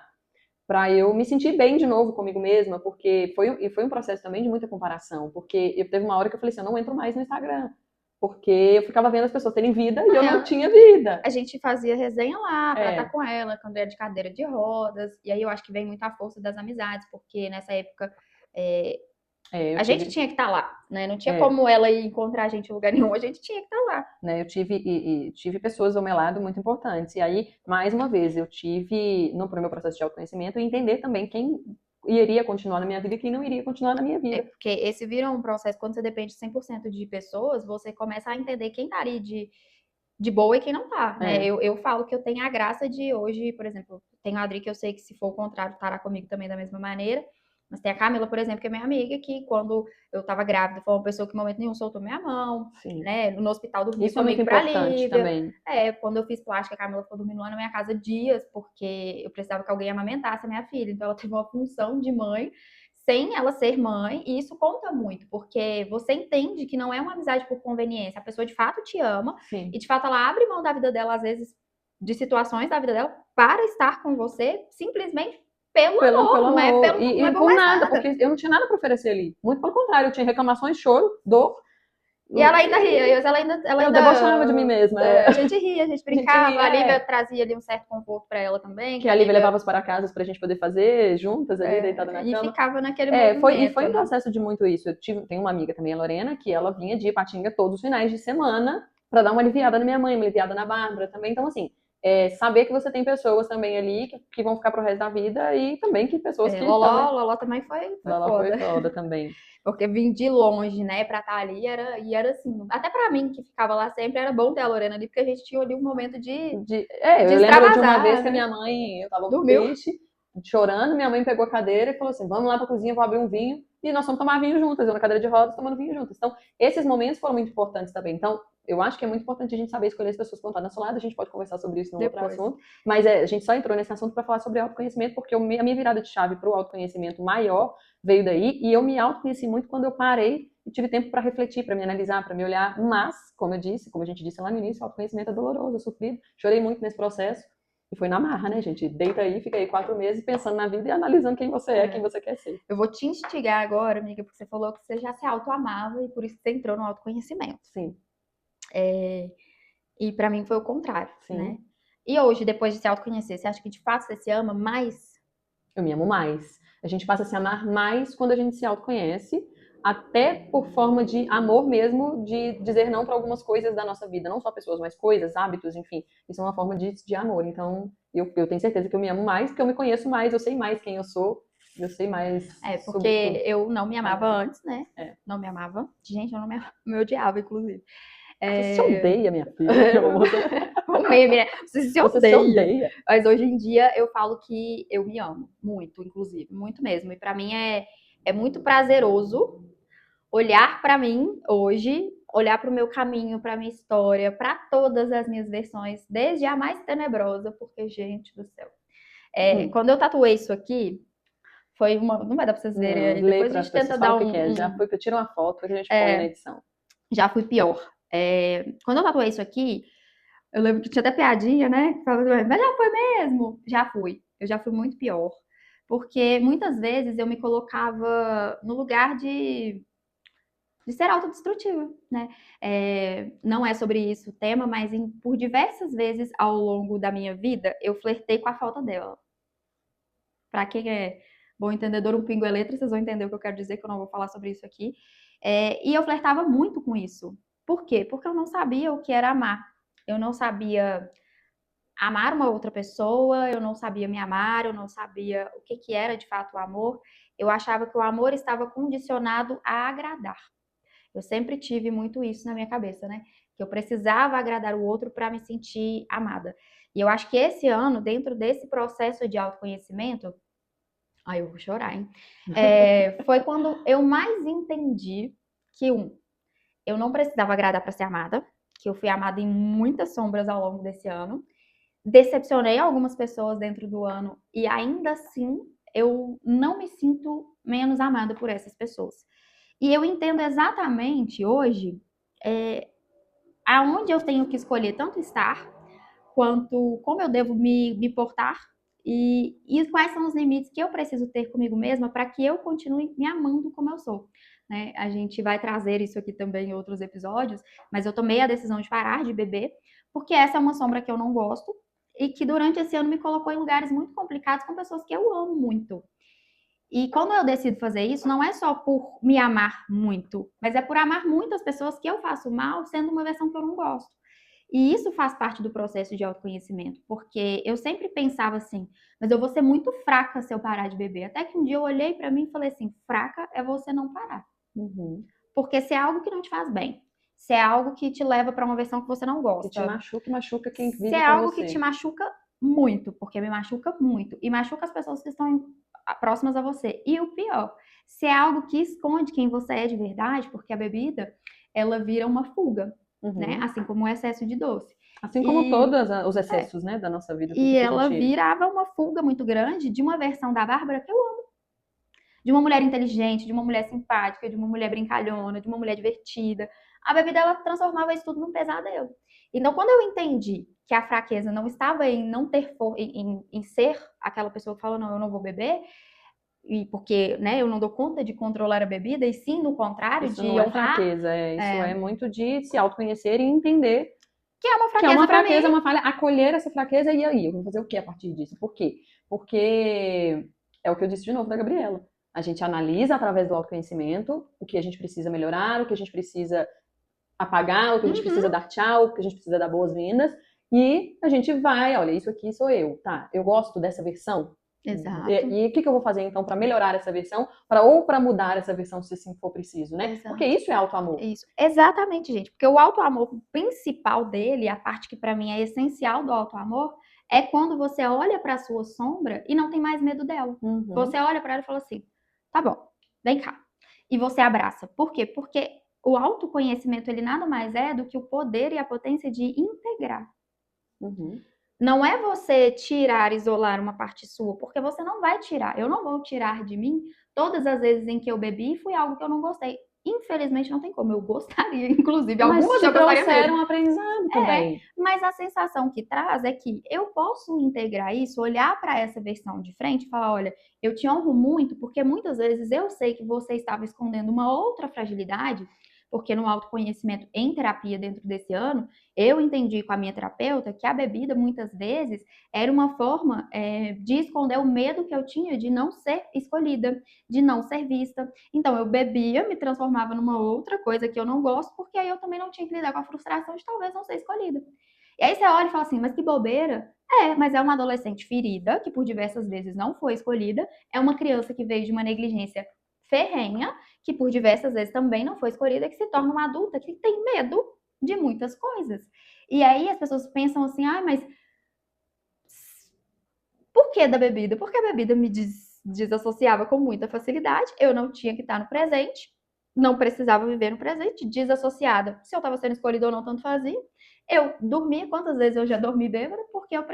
eu me sentir bem de novo comigo mesma, porque foi um processo também de muita comparação, porque teve uma hora que eu falei assim, eu não entro mais no Instagram, porque eu ficava vendo as pessoas terem vida e eu não tinha vida. A gente fazia resenha lá pra estar com ela, quando era de cadeira de rodas, e aí eu acho que vem muito a força das amizades, porque nessa época a gente tinha que estar lá, né? Não tinha como ela ir encontrar a gente em lugar nenhum, a gente tinha que estar lá. Né, eu tive pessoas ao meu lado muito importantes. E aí, mais uma vez, eu tive, no meu processo de autoconhecimento, entender também quem iria continuar na minha vida e quem não iria continuar na minha vida. Porque esse vira um processo, quando você depende 100% de pessoas, você começa a entender quem tá ali de boa e quem não tá, né? Eu falo que eu tenho a graça de hoje, por exemplo, tenho a Adri que eu sei que se for o contrário, estará comigo também da mesma maneira. Mas tem a Camila, por exemplo, que é minha amiga, que quando eu tava grávida, foi uma pessoa que em momento nenhum soltou minha mão, Sim. né? No hospital dormia Isso é muito comigo pra importante Lívia. também. Quando eu fiz plástica, a Camila ficou dormindo lá na minha casa dias, porque eu precisava que alguém amamentasse a minha filha. Então ela teve uma função de mãe, sem ela ser mãe, e isso conta muito, porque você entende que não é uma amizade por conveniência. A pessoa de fato te ama, Sim. e de fato ela abre mão da vida dela, às vezes, de situações da vida dela, para estar com você, simplesmente pelo amor, não é amor. não é por Por mais nada, nada. porque eu não tinha nada pra oferecer ali. Muito pelo contrário, eu tinha reclamações, choro, dor. E ela ainda ria, e ela Eu ainda debochava de mim mesma. a gente ria, a gente A gente brincava, ria, a Lívia trazia ali um certo conforto pra ela também, que a Lívia levava para casa pra gente poder fazer juntas ali, deitada na e cama. ficava naquele Foi movimento, um né? processo de muito isso. Tenho uma amiga também, a Lorena, que ela vinha de Ipatinga todos os finais de semana pra dar uma aliviada na minha mãe, uma aliviada na Bárbara também. Então, assim, saber que você tem pessoas também ali que vão ficar pro resto da vida e também que pessoas que também... Loló também foi Lala foi foda. foda também. Porque vim de longe, né, pra estar ali, era assim, até pra mim que ficava lá sempre, era bom ter a Lorena ali, porque a gente tinha ali um momento de Eu lembro de uma extravasar, vez que a né? minha mãe, eu tava Dormiu. triste, chorando, minha mãe pegou a cadeira e falou assim, vamos lá pra cozinha, vou abrir um vinho, e nós fomos tomar vinho juntas, eu na cadeira de rodas tomando vinho juntas. Então, esses momentos foram muito importantes também. Então, eu acho que é muito importante a gente saber escolher as pessoas que vão estar do nosso lado, a gente pode conversar sobre isso num outro Depois. assunto, mas a gente só entrou nesse assunto para falar sobre autoconhecimento, porque a minha virada de chave para o autoconhecimento maior veio daí, e eu me autoconheci muito quando eu parei e tive tempo para refletir, para me analisar, para me olhar, mas, como eu disse, como a gente disse lá no início, o autoconhecimento é doloroso, é sofrido, chorei muito nesse processo, e foi na marra, né, gente? Deita aí, fica aí 4 meses pensando na vida e analisando quem você é, quem você quer ser. Eu vou te instigar agora, amiga, porque você falou que você já se autoamava e por isso você entrou no autoconhecimento. Sim. E pra mim foi o contrário, Sim. né? E hoje, depois de se autoconhecer, você acha que de fato você se ama mais? Eu me amo mais. A gente passa a se amar mais quando a gente se autoconhece, até por forma de amor mesmo, de dizer não para algumas coisas da nossa vida, não só pessoas, mas coisas, hábitos, enfim. Isso é uma forma de amor. Então, eu tenho certeza que eu me amo mais, porque eu me conheço mais, eu sei mais quem eu sou, eu sei mais sobre tudo. Porque eu não me amava antes, né? É. Não me amava. Gente, eu não me amava. Me odiava, inclusive. Você se odeia, minha filha. O meme, né? Você se Você se odeia. odeia. Mas hoje em dia eu falo que eu me amo. Muito, inclusive. Muito mesmo. E pra mim é muito prazeroso olhar pra mim hoje, olhar pro meu caminho, pra minha história, pra todas as minhas versões, desde a mais tenebrosa, porque, gente do céu. Quando eu tatuei isso aqui, foi uma. Não vai dar pra vocês verem aí. Lê Depois a para as gente tenta pessoas, dar fala o que é. Já foi que eu tiro uma foto que a gente põe na edição. Já fui pior. Quando eu tatuei isso aqui, eu lembro que tinha até piadinha, né? Que falava, mas já foi mesmo? Já fui. Eu já fui muito pior. Porque muitas vezes eu me colocava no lugar de ser autodestrutiva, né? Não é sobre isso o tema, mas por diversas vezes ao longo da minha vida, eu flertei com a falta dela. Pra quem é bom entendedor, um pingo é letra, vocês vão entender o que eu quero dizer, que eu não vou falar sobre isso aqui. E eu flertava muito com isso. Por quê? Porque eu não sabia o que era amar. Eu não sabia amar uma outra pessoa, eu não sabia me amar, eu não sabia o que era de fato o amor. Eu achava que o amor estava condicionado a agradar. Eu sempre tive muito isso na minha cabeça, né? Que eu precisava agradar o outro para me sentir amada. E eu acho que esse ano, dentro desse processo de autoconhecimento, eu vou chorar, hein? Foi quando eu mais entendi que, eu não precisava agradar para ser amada, que eu fui amada em muitas sombras ao longo desse ano. Decepcionei algumas pessoas dentro do ano e ainda assim eu não me sinto menos amada por essas pessoas. E eu entendo exatamente hoje aonde eu tenho que escolher tanto estar, quanto como eu devo me portar e quais são os limites que eu preciso ter comigo mesma para que eu continue me amando como eu sou. Né? A gente vai trazer isso aqui também em outros episódios, mas eu tomei a decisão de parar de beber, porque essa é uma sombra que eu não gosto e que durante esse ano me colocou em lugares muito complicados com pessoas que eu amo muito. E quando eu decido fazer isso, não é só por me amar muito, mas é por amar muitas pessoas que eu faço mal, sendo uma versão que eu não gosto. E isso faz parte do processo de autoconhecimento, porque eu sempre pensava assim, mas eu vou ser muito fraca se eu parar de beber. Até que um dia eu olhei para mim e falei assim, fraca é você não parar. Uhum. Porque se é algo que não te faz bem, se é algo que te leva para uma versão que você não gosta, que te machuca quem vive se é com algo você. que te machuca muito, porque me machuca muito, e machuca as pessoas que estão próximas a você. E o pior, se é algo que esconde quem você é de verdade, porque a bebida, ela vira uma fuga, né? Uhum. Assim como o excesso de doce. Assim como E, todos os excessos, né, da nossa vida, tudo e que a ela gente... virava uma fuga muito grande de uma versão da Bárbara que eu amo. De uma mulher inteligente, de uma mulher simpática, de uma mulher brincalhona, de uma mulher divertida. A bebida, ela transformava isso tudo num pesadelo. Então, quando eu entendi que a fraqueza não estava em não ter em ser aquela pessoa que fala, não, eu não vou beber, e porque, né, eu não dou conta de controlar a bebida, e sim, no contrário, Isso de não é honrar, fraqueza, isso é muito de se autoconhecer e entender que é uma que é uma fraqueza para mim. fraqueza, uma falha, acolher essa fraqueza e aí, eu vou fazer o que a partir disso? Por quê? Porque é o que eu disse de novo da Gabriela. A gente analisa através do autoconhecimento o que a gente precisa melhorar, o que a gente precisa apagar, o que a gente precisa dar tchau, o que a gente precisa dar boas-vindas, e a gente vai, olha, isso aqui sou eu, tá? Eu gosto dessa versão. Exato. E o que eu vou fazer então para melhorar essa versão, ou para mudar essa versão se assim for preciso, né? Exato. Porque isso é auto-amor. Isso. Exatamente, gente. Porque o auto-amor principal dele, a parte que para mim é essencial do auto-amor, é quando você olha para a sua sombra e não tem mais medo dela. Uhum. Você olha para ela e fala assim: tá bom, vem cá. E você abraça. Por quê? Porque o autoconhecimento, ele nada mais é do que o poder e a potência de integrar. Uhum. Não é você tirar, isolar uma parte sua, porque você não vai tirar. Eu não vou tirar de mim todas as vezes em que eu bebi e foi algo que eu não gostei. Infelizmente não tem como. Eu gostaria, inclusive, Mas algumas te eu gostaria trouxeram mesmo. um aprendizado também. Mas a sensação que traz é que eu posso integrar isso, olhar para essa versão de frente e falar: olha, eu te honro muito, porque muitas vezes eu sei que você estava escondendo uma outra fragilidade, porque no autoconhecimento em terapia dentro desse ano, eu entendi com a minha terapeuta que a bebida muitas vezes era uma forma de esconder o medo que eu tinha de não ser escolhida, de não ser vista. Então eu bebia, me transformava numa outra coisa que eu não gosto, porque aí eu também não tinha que lidar com a frustração de talvez não ser escolhida. E aí você olha e fala assim, mas que bobeira. Mas é uma adolescente ferida, que por diversas vezes não foi escolhida, é uma criança que veio de uma negligência ferrenha, que por diversas vezes também não foi escolhida, que se torna uma adulta que tem medo de muitas coisas. E aí as pessoas pensam assim, mas por que da bebida? Porque a bebida me desassociava com muita facilidade, eu não tinha que estar no presente, não precisava viver no presente, desassociada. Se eu estava sendo escolhida ou não, tanto fazia. Eu dormia, quantas vezes eu já dormi bêbada, porque eu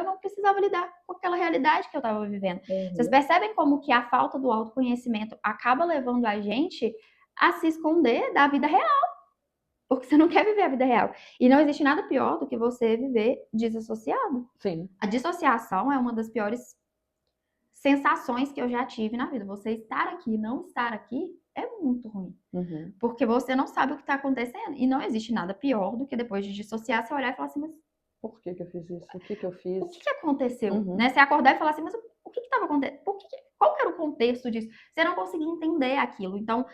não precisava lidar com aquela realidade que eu estava vivendo. Uhum. Vocês percebem como que a falta do autoconhecimento acaba levando a gente a se esconder da vida real, porque você não quer viver a vida real. E não existe nada pior do que você viver desassociado. Sim. A dissociação é uma das piores sensações que eu já tive na vida. Você estar aqui e não estar aqui é muito ruim. Uhum. Porque você não sabe o que está acontecendo. E não existe nada pior do que depois de dissociar, você olhar e falar assim, mas por que eu fiz isso? O que eu fiz? o que aconteceu? Uhum. Né? Você acordar e falar assim, mas o que estava acontecendo? Qual era o contexto disso? Você não conseguia entender aquilo. Então,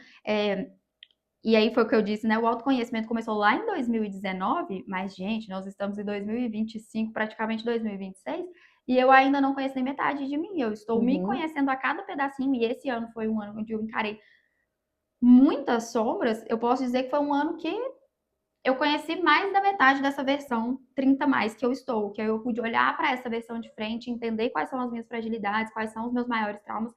e aí foi o que eu disse, né? O autoconhecimento começou lá em 2019, mas, gente, nós estamos em 2025, praticamente 2026, e eu ainda não conheço nem metade de mim. Eu estou me conhecendo a cada pedacinho, e esse ano foi um ano onde eu encarei muitas sombras. Eu posso dizer que foi um ano que eu conheci mais da metade dessa versão 30 mais que eu estou, que eu pude olhar para essa versão de frente, entender quais são as minhas fragilidades, quais são os meus maiores traumas,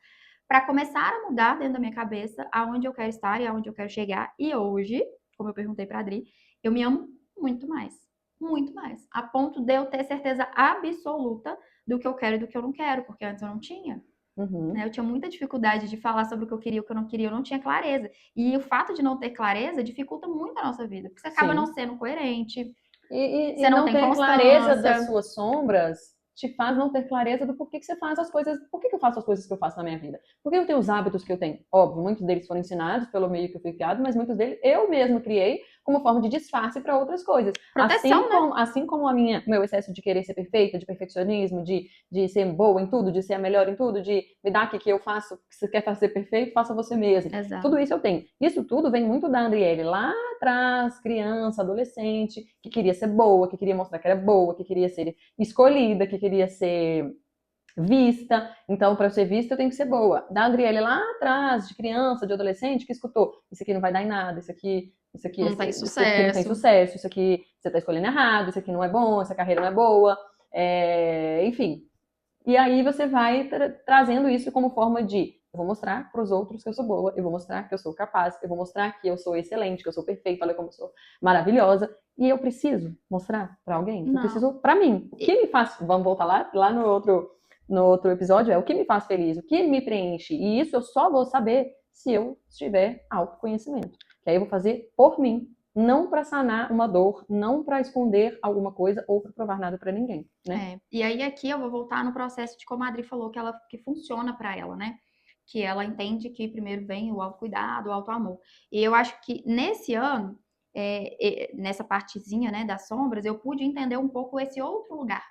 para começar a mudar dentro da minha cabeça aonde eu quero estar e aonde eu quero chegar. E hoje, como eu perguntei para a Adri, eu me amo muito mais, a ponto de eu ter certeza absoluta do que eu quero e do que eu não quero, porque antes eu não tinha. Uhum. Eu tinha muita dificuldade de falar sobre o que eu queria e o que eu não queria, eu não tinha clareza. E o fato de não ter clareza dificulta muito a nossa vida, porque você acaba não sendo coerente, E você não não tem ter clareza das constância. suas sombras te faz não ter clareza do porquê que você faz as coisas, por que eu faço as coisas que eu faço na minha vida? Por que eu tenho os hábitos que eu tenho? Óbvio, muitos deles foram ensinados pelo meio que eu fui criado, mas muitos deles eu mesmo criei como forma de disfarce para outras coisas. Proteção, né? Assim como meu excesso de querer ser perfeita, de perfeccionismo, de ser boa em tudo, de ser a melhor em tudo, de me dar aqui que eu faço, que você quer fazer perfeito, faça você mesmo. Exato. Tudo isso eu tenho. Isso tudo vem muito da Andriele lá atrás, criança, adolescente, que queria ser boa, que queria mostrar que era boa, que queria ser escolhida, que queria ser vista. Então, para eu ser vista, eu tenho que ser boa. Da Adriele lá atrás, de criança, de adolescente, que escutou: isso aqui não vai dar em nada, isso aqui Não tem isso aqui não tem sucesso. sucesso, isso aqui você está escolhendo errado, isso aqui não é bom, essa carreira não é boa. Enfim, E aí você vai trazendo isso como forma de eu vou mostrar para os outros que eu sou boa, eu vou mostrar que eu sou capaz, eu vou mostrar que eu sou excelente, que eu sou perfeita, olha como eu sou maravilhosa. E eu preciso mostrar para alguém. Eu Não. preciso para mim. O que me faz, vamos voltar lá no outro episódio, é o que me faz feliz, o que me preenche. E isso eu só vou saber se eu tiver autoconhecimento. Que aí eu vou fazer por mim, não para sanar uma dor, não para esconder alguma coisa ou para provar nada para ninguém, né? E aí aqui eu vou voltar no processo de como a Adri falou que funciona para ela, né? Que ela entende que primeiro vem o autocuidado, o autoamor. E eu acho que nesse ano, nessa partezinha, né, das sombras, eu pude entender um pouco esse outro lugar.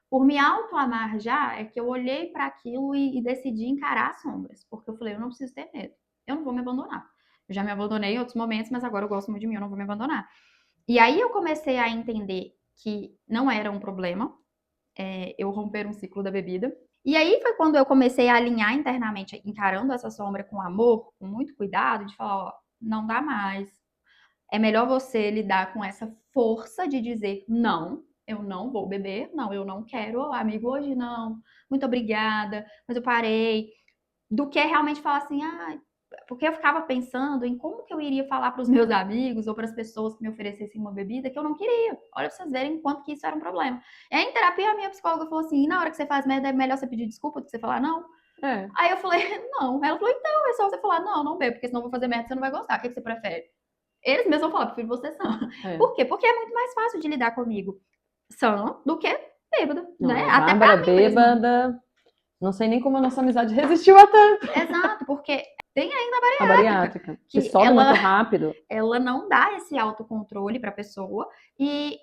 Por me autoamar já, é que eu olhei para aquilo e decidi encarar as sombras. Porque eu falei, eu não preciso ter medo. Eu não vou me abandonar. Eu já me abandonei em outros momentos, mas agora eu gosto muito de mim, eu não vou me abandonar. E aí eu comecei a entender que não era um problema, eu romper um ciclo da bebida. E aí foi quando eu comecei a alinhar internamente, encarando essa sombra com amor, com muito cuidado, de falar, ó, não dá mais. É melhor você lidar com essa força de dizer não, eu não vou beber, não, eu não quero, amigo, hoje não, muito obrigada, mas eu parei. Do que realmente falar assim, porque eu ficava pensando em como que eu iria falar para os meus amigos ou para as pessoas que me oferecessem uma bebida que eu não queria. Olha para vocês verem quanto que isso era um problema. E aí, em terapia, a minha psicóloga falou assim, na hora que você faz merda, é melhor você pedir desculpa do que você falar não. É. Aí eu falei, não. Ela falou, então, é só você falar, não, não bebo, porque senão eu vou fazer merda e você não vai gostar. O que você prefere? Eles mesmos vão falar, prefiro você sã. É. Por quê? Porque é muito mais fácil de lidar comigo sã do que bêbada, Não, né? a Até Bárbara pra mim mesma. bêbada, não sei nem como a nossa amizade resistiu a tanto. Exato, porque tem ainda a A bariátrica, bariátrica, que que sobe muito rápido. ela não dá esse autocontrole para a pessoa e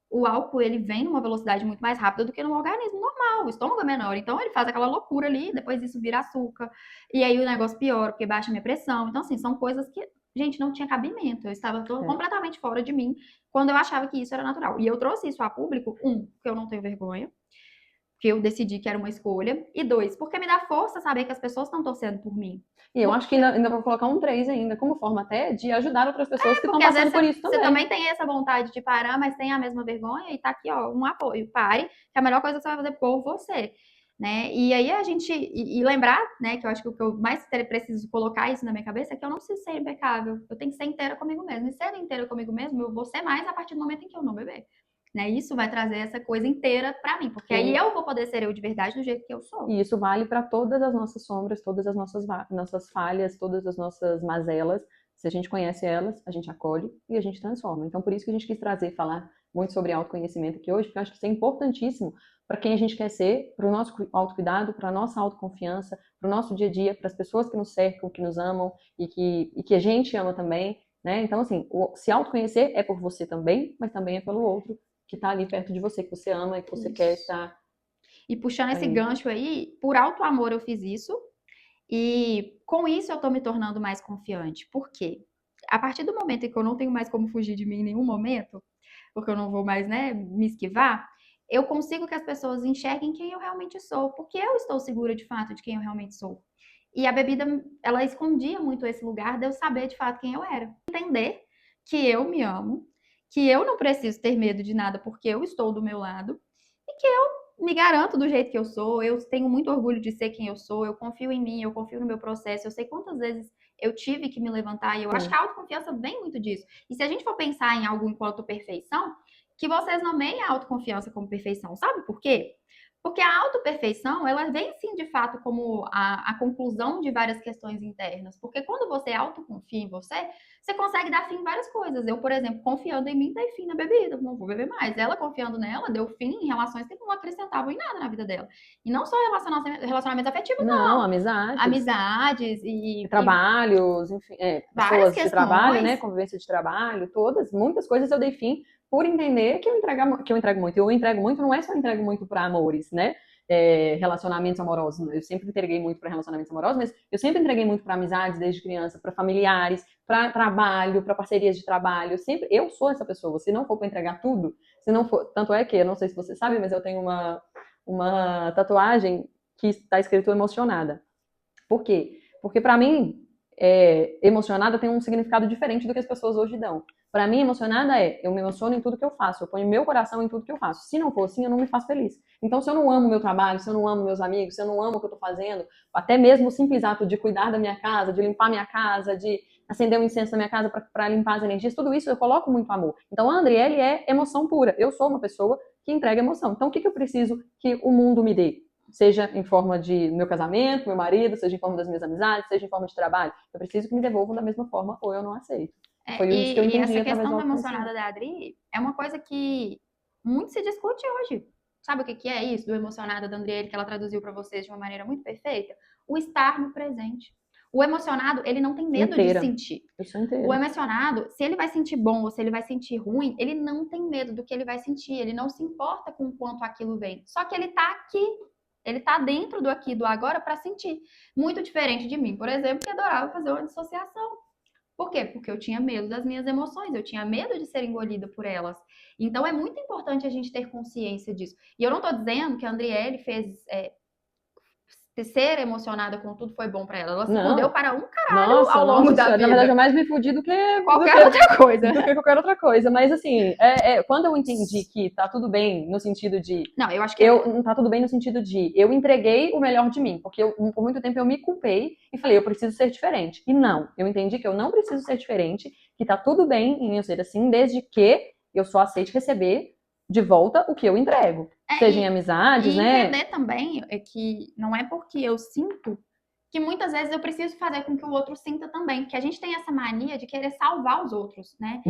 o álcool ele vem numa velocidade muito mais rápida do que no organismo normal, o estômago é menor, então ele faz aquela loucura ali, depois isso vira açúcar, e aí o negócio piora, porque baixa a minha pressão, então assim, são coisas que, gente, não tinha cabimento, eu estava completamente fora de mim, quando eu achava que isso era natural, e eu trouxe isso a público, porque eu não tenho vergonha, que eu decidi que era uma escolha, e dois, porque me dá força saber que as pessoas estão torcendo por mim. E eu acho que ainda vou colocar um 3 ainda, como forma até de ajudar outras pessoas que estão Porque às passando vezes por isso você também. também tem essa vontade de parar, mas tem a mesma vergonha e tá aqui, ó, um apoio. Pare, que é a melhor coisa que você vai fazer por você. Né? E aí a gente. E lembrar, né, que eu acho que o que eu mais preciso colocar isso na minha cabeça é que eu não preciso ser impecável. Eu tenho que ser inteira comigo mesmo. E sendo inteira comigo mesmo, eu vou ser mais a partir do momento em que eu não beber. Né? Isso vai trazer essa coisa inteira pra mim. Porque aí eu vou poder ser eu de verdade do jeito que eu sou. E isso vale para todas as nossas sombras, todas as nossas falhas, todas as nossas mazelas. Se a gente conhece elas, a gente acolhe e a gente transforma. Então, por isso que a gente quis falar muito sobre autoconhecimento aqui hoje, porque eu acho que isso é importantíssimo para quem a gente quer ser, para o nosso autocuidado, para a nossa autoconfiança, para o nosso dia a dia, para as pessoas que nos cercam, que nos amam e que a gente ama também. Né? Então, assim, se autoconhecer é por você também, mas também é pelo outro que está ali perto de você, que você ama e que você quer estar. E puxando esse gancho aí, por alto amor eu fiz isso. E com isso eu tô me tornando mais confiante. Por quê? A partir do momento em que eu não tenho mais como fugir de mim em nenhum momento, porque eu não vou mais, né, me esquivar, eu consigo que as pessoas enxerguem quem eu realmente sou, porque eu estou segura de fato de quem eu realmente sou. E a bebida, ela escondia muito esse lugar de eu saber de fato quem eu era. Entender que eu me amo, que eu não preciso ter medo de nada porque eu estou do meu lado e que eu me garanto do jeito que eu tenho muito orgulho de ser quem eu sou, eu confio em mim, eu confio no meu processo, eu sei quantas vezes eu tive que me levantar e eu acho que a autoconfiança vem muito disso. E se a gente for pensar em algo enquanto perfeição, que vocês nomeiem a autoconfiança como perfeição, sabe por quê? Porque a autoperfeição, ela vem sim de fato como a conclusão de várias questões internas. Porque quando você autoconfia em você, você consegue dar fim em várias coisas. Eu, por exemplo, confiando em mim, dei fim na bebida, não vou beber mais. Ela confiando nela, deu fim em relações que não acrescentavam em nada na vida dela. E não só relacionamentos afetivos, Não, não. amizades. Amizades e Trabalhos, enfim, várias pessoas de trabalho, né? questões. Convivência de trabalho, muitas coisas eu dei fim por entender que eu entrego muito. Eu entrego muito, não é só entrego muito para amores, né? Relacionamentos amorosos. Eu sempre entreguei muito para relacionamentos amorosos, mas eu sempre entreguei muito para amizades desde criança, para familiares, para trabalho, para parcerias de trabalho. Eu sou essa pessoa. Se não for para entregar tudo, se não for, tanto é que eu não sei se você sabe, mas eu tenho uma tatuagem que está escrito emocionada. Por quê? Porque para mim, emocionada tem um significado diferente do que as pessoas hoje dão. Pra mim, emocionada eu me emociono em tudo que eu faço, eu ponho meu coração em tudo que eu faço. Se não for assim, eu não me faço feliz. Então, se eu não amo meu trabalho, se eu não amo meus amigos, se eu não amo o que eu tô fazendo, até mesmo o simples ato de cuidar da minha casa, de limpar minha casa, de acender um incenso na minha casa para limpar as energias, tudo isso eu coloco muito amor. Então, a Andriele é emoção pura. Eu sou uma pessoa que entrega emoção. Então, o que eu preciso que o mundo me dê? Seja em forma de meu casamento, meu marido, seja em forma das minhas amizades, seja em forma de trabalho. Eu preciso que me devolvam da mesma forma ou eu não aceito. Foi isso que eu E entendi essa através questão do da emocionada autoconhecimento. da Adri é uma coisa que muito se discute hoje. Sabe o que é isso do emocionada da Andriele que ela traduziu para vocês de uma maneira muito perfeita? O estar no presente. O emocionado, ele não tem medo de Inteira. sentir. Eu sou O inteira. emocionado, se ele vai sentir bom ou se ele vai sentir ruim, ele não tem medo do que ele vai sentir, ele não se importa com o quanto aquilo vem. Só que ele tá aqui, ele tá dentro do aqui, do agora para sentir. Muito diferente de mim, por exemplo, que adorava fazer uma dissociação. Por quê? Porque eu tinha medo das minhas emoções, eu tinha medo de ser engolida por elas. Então é muito importante a gente ter consciência disso. E eu não tô dizendo que a Andriele fez ser emocionada com tudo foi bom para ela. Ela se fudeu Não. para um caralho Nossa, ao longo nossa da senhora. Na verdade, vida. eu mais me fudi Qualquer outra coisa. do que qualquer outra coisa. Mas, assim, quando eu entendi que tá tudo bem no sentido de. Não, eu acho que Tá tudo bem no sentido de eu entreguei o melhor de mim, porque por muito tempo eu me culpei e falei, eu preciso ser diferente. E não, eu entendi que eu não preciso ser diferente, que tá tudo bem em eu ser assim, desde que eu só aceite receber de volta o que eu entrego. Seja em amizades, e né? entender também que não é porque eu sinto que muitas vezes eu preciso fazer com que o outro sinta também, que a gente tem essa mania de querer salvar os outros, né?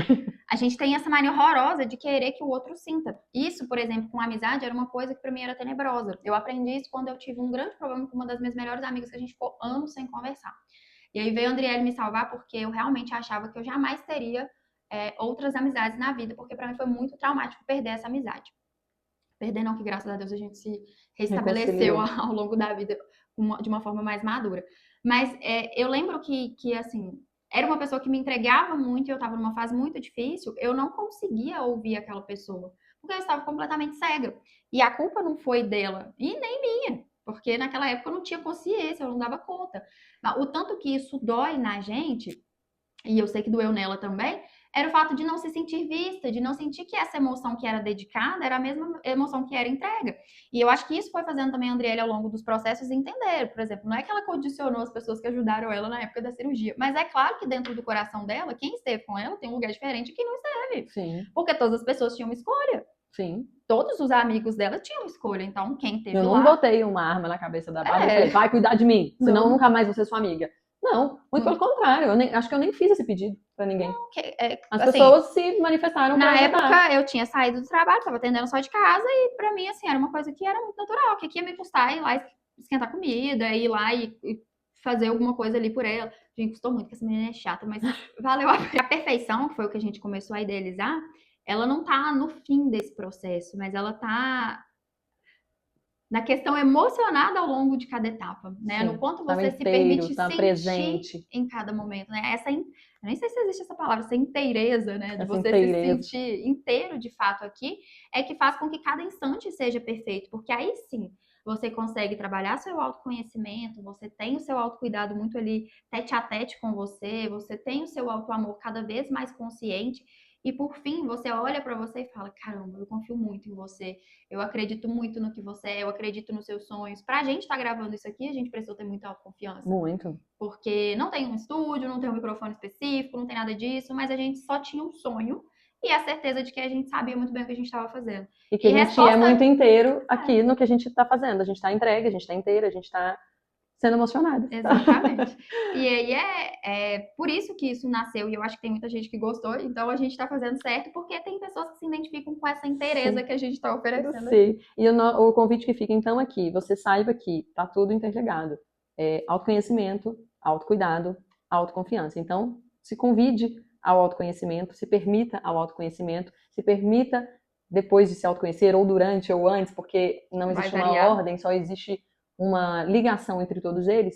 A gente tem essa mania horrorosa de querer que o outro sinta. Isso, por exemplo, com amizade era uma coisa que para mim era tenebrosa. Eu aprendi isso quando eu tive um grande problema com uma das minhas melhores amigas que a gente ficou anos sem conversar. E aí veio a Andriele me salvar porque eu realmente achava que eu jamais teria outras amizades na vida, porque para mim foi muito traumático perder essa amizade. Perder não, que graças a Deus a gente se restabeleceu Reconciliou. ao longo da vida de uma forma mais madura. Mas eu lembro que, assim, era uma pessoa que me entregava muito e eu estava numa fase muito difícil, eu não conseguia ouvir aquela pessoa, porque eu estava completamente cega. E a culpa não foi dela, e nem minha, porque naquela época eu não tinha consciência, eu não dava conta. O tanto que isso dói na gente, e eu sei que doeu nela também, era o fato de não se sentir vista, de não sentir que essa emoção que era dedicada era a mesma emoção que era entrega. E eu acho que isso foi fazendo também a Andriele ao longo dos processos entender, por exemplo, não é que ela condicionou as pessoas que ajudaram ela na época da cirurgia, mas é claro que dentro do coração dela, quem esteve com ela tem um lugar diferente de quem não esteve. Sim. Porque todas as pessoas tinham uma escolha. Sim. Todos os amigos dela tinham escolha, então quem teve Eu não lá... botei uma arma na cabeça da Bárbara e falei, vai cuidar de mim, senão eu nunca mais vou ser sua amiga. Não, muito pelo contrário, acho que eu nem fiz esse pedido pra ninguém. As assim, pessoas se manifestaram pra na ajudar. época eu tinha saído do trabalho, tava atendendo só de casa e pra mim, assim, era uma coisa que era muito natural, que ia me custar ir lá esquentar comida, ir lá e fazer alguma coisa ali por ela. Gente, custou muito, porque essa menina é chata, mas valeu a pena. A perfeição, que foi o que a gente começou a idealizar, ela não tá no fim desse processo, mas ela tá na questão emocionada ao longo de cada etapa, né? Sim, no quanto tá você se inteiro, permite tá sentir presente. em cada momento, né? Eu nem sei se existe essa palavra, essa inteireza, né? De Essa você se inteireza. sentir inteiro de fato aqui, é que faz com que cada instante seja perfeito, porque aí sim você consegue trabalhar seu autoconhecimento, você tem o seu autocuidado muito ali tete a tete com você tem o seu autoamor cada vez mais consciente. E por fim, você olha para você e fala: caramba, eu confio muito em você, eu acredito muito no que você é, eu acredito nos seus sonhos. Pra gente estar gravando isso aqui, a gente precisou ter muita autoconfiança. Muito. Porque não tem um estúdio, não tem um microfone específico, não tem nada disso, mas a gente só tinha um sonho e a certeza de que a gente sabia muito bem o que a gente estava fazendo. E que a gente resposta... é muito inteiro aqui no que a gente tá fazendo. A gente tá entregue, a gente tá inteira, a gente tá sendo emocionada. Exatamente. E aí é por isso que isso nasceu, e eu acho que tem muita gente que gostou, então a gente tá fazendo certo, porque tem pessoas que se identificam com essa inteireza que a gente tá oferecendo aqui. E o convite que fica então aqui, você saiba que tá tudo interligado. Autoconhecimento, autocuidado, autoconfiança. Então, se convide ao autoconhecimento, se permita ao autoconhecimento, se permita depois de se autoconhecer, ou durante ou antes, porque não existe uma ordem, só existe uma ligação entre todos eles,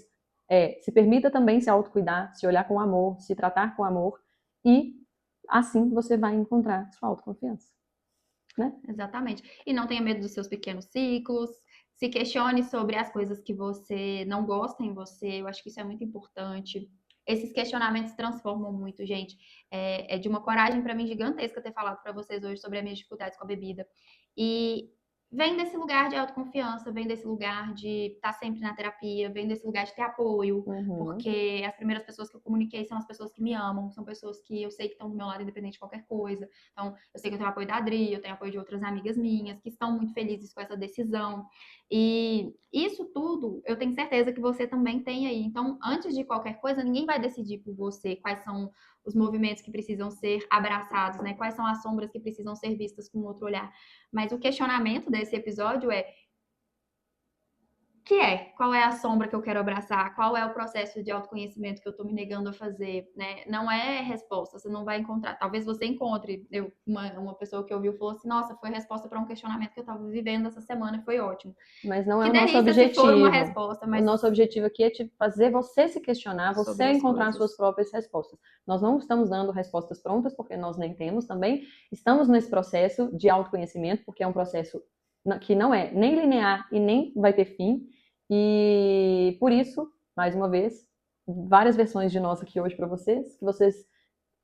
se permita também se autocuidar, se olhar com amor, se tratar com amor, e assim você vai encontrar sua autoconfiança. Né? Exatamente. E não tenha medo dos seus pequenos ciclos, se questione sobre as coisas que você não gosta em você, eu acho que isso é muito importante. esses questionamentos transformam muito, gente. É de uma coragem para mim gigantesca ter falado para vocês hoje sobre as minhas dificuldades com a bebida. E vem desse lugar de autoconfiança, vem desse lugar de estar sempre na terapia, vem desse lugar de ter apoio, porque as primeiras pessoas que eu comuniquei são as pessoas que me amam, são pessoas que eu sei que estão do meu lado independente de qualquer coisa. Então, eu sei que eu tenho apoio da Adri, eu tenho apoio de outras amigas minhas que estão muito felizes com essa decisão. E isso tudo, eu tenho certeza que você também tem aí. Então, antes de qualquer coisa, ninguém vai decidir por você quais são os movimentos que precisam ser abraçados, né? Quais são as sombras que precisam ser vistas com outro olhar. Mas o questionamento desse episódio é: qual é a sombra que eu quero abraçar? Qual é o processo de autoconhecimento que eu tô me negando a fazer, né? Não é resposta, você não vai encontrar. Talvez você encontre. Uma pessoa que ouviu falou assim: nossa, foi resposta para um questionamento que eu tava vivendo essa semana e foi ótimo. Mas não é Que o nosso delícia se for uma objetivo. resposta, O mas nosso objetivo aqui é te fazer você se questionar, sobre você as encontrar as coisas. suas próprias respostas. Nós não estamos dando respostas prontas, porque nós nem temos também. Estamos nesse processo de autoconhecimento, porque é um processo que não é nem linear e nem vai ter fim. E por isso, mais uma vez, várias versões de nós aqui hoje para vocês, que vocês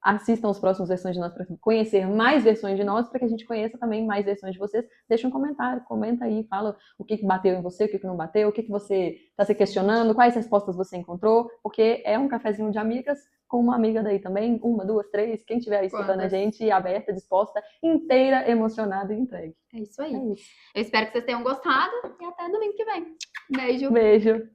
assistam as próximas versões de nós para conhecer mais versões de nós, para que a gente conheça também mais versões de vocês. Deixa um comentário, comenta aí, fala o que bateu em você, o que não bateu, o que você está se questionando, quais respostas você encontrou, porque é um cafezinho de amigas com uma amiga daí também, uma, duas, três, quem estiver escutando a gente, aberta, disposta, inteira, emocionada e entregue. É isso aí. É isso. Eu espero que vocês tenham gostado e até domingo que vem. Beijo. Beijo.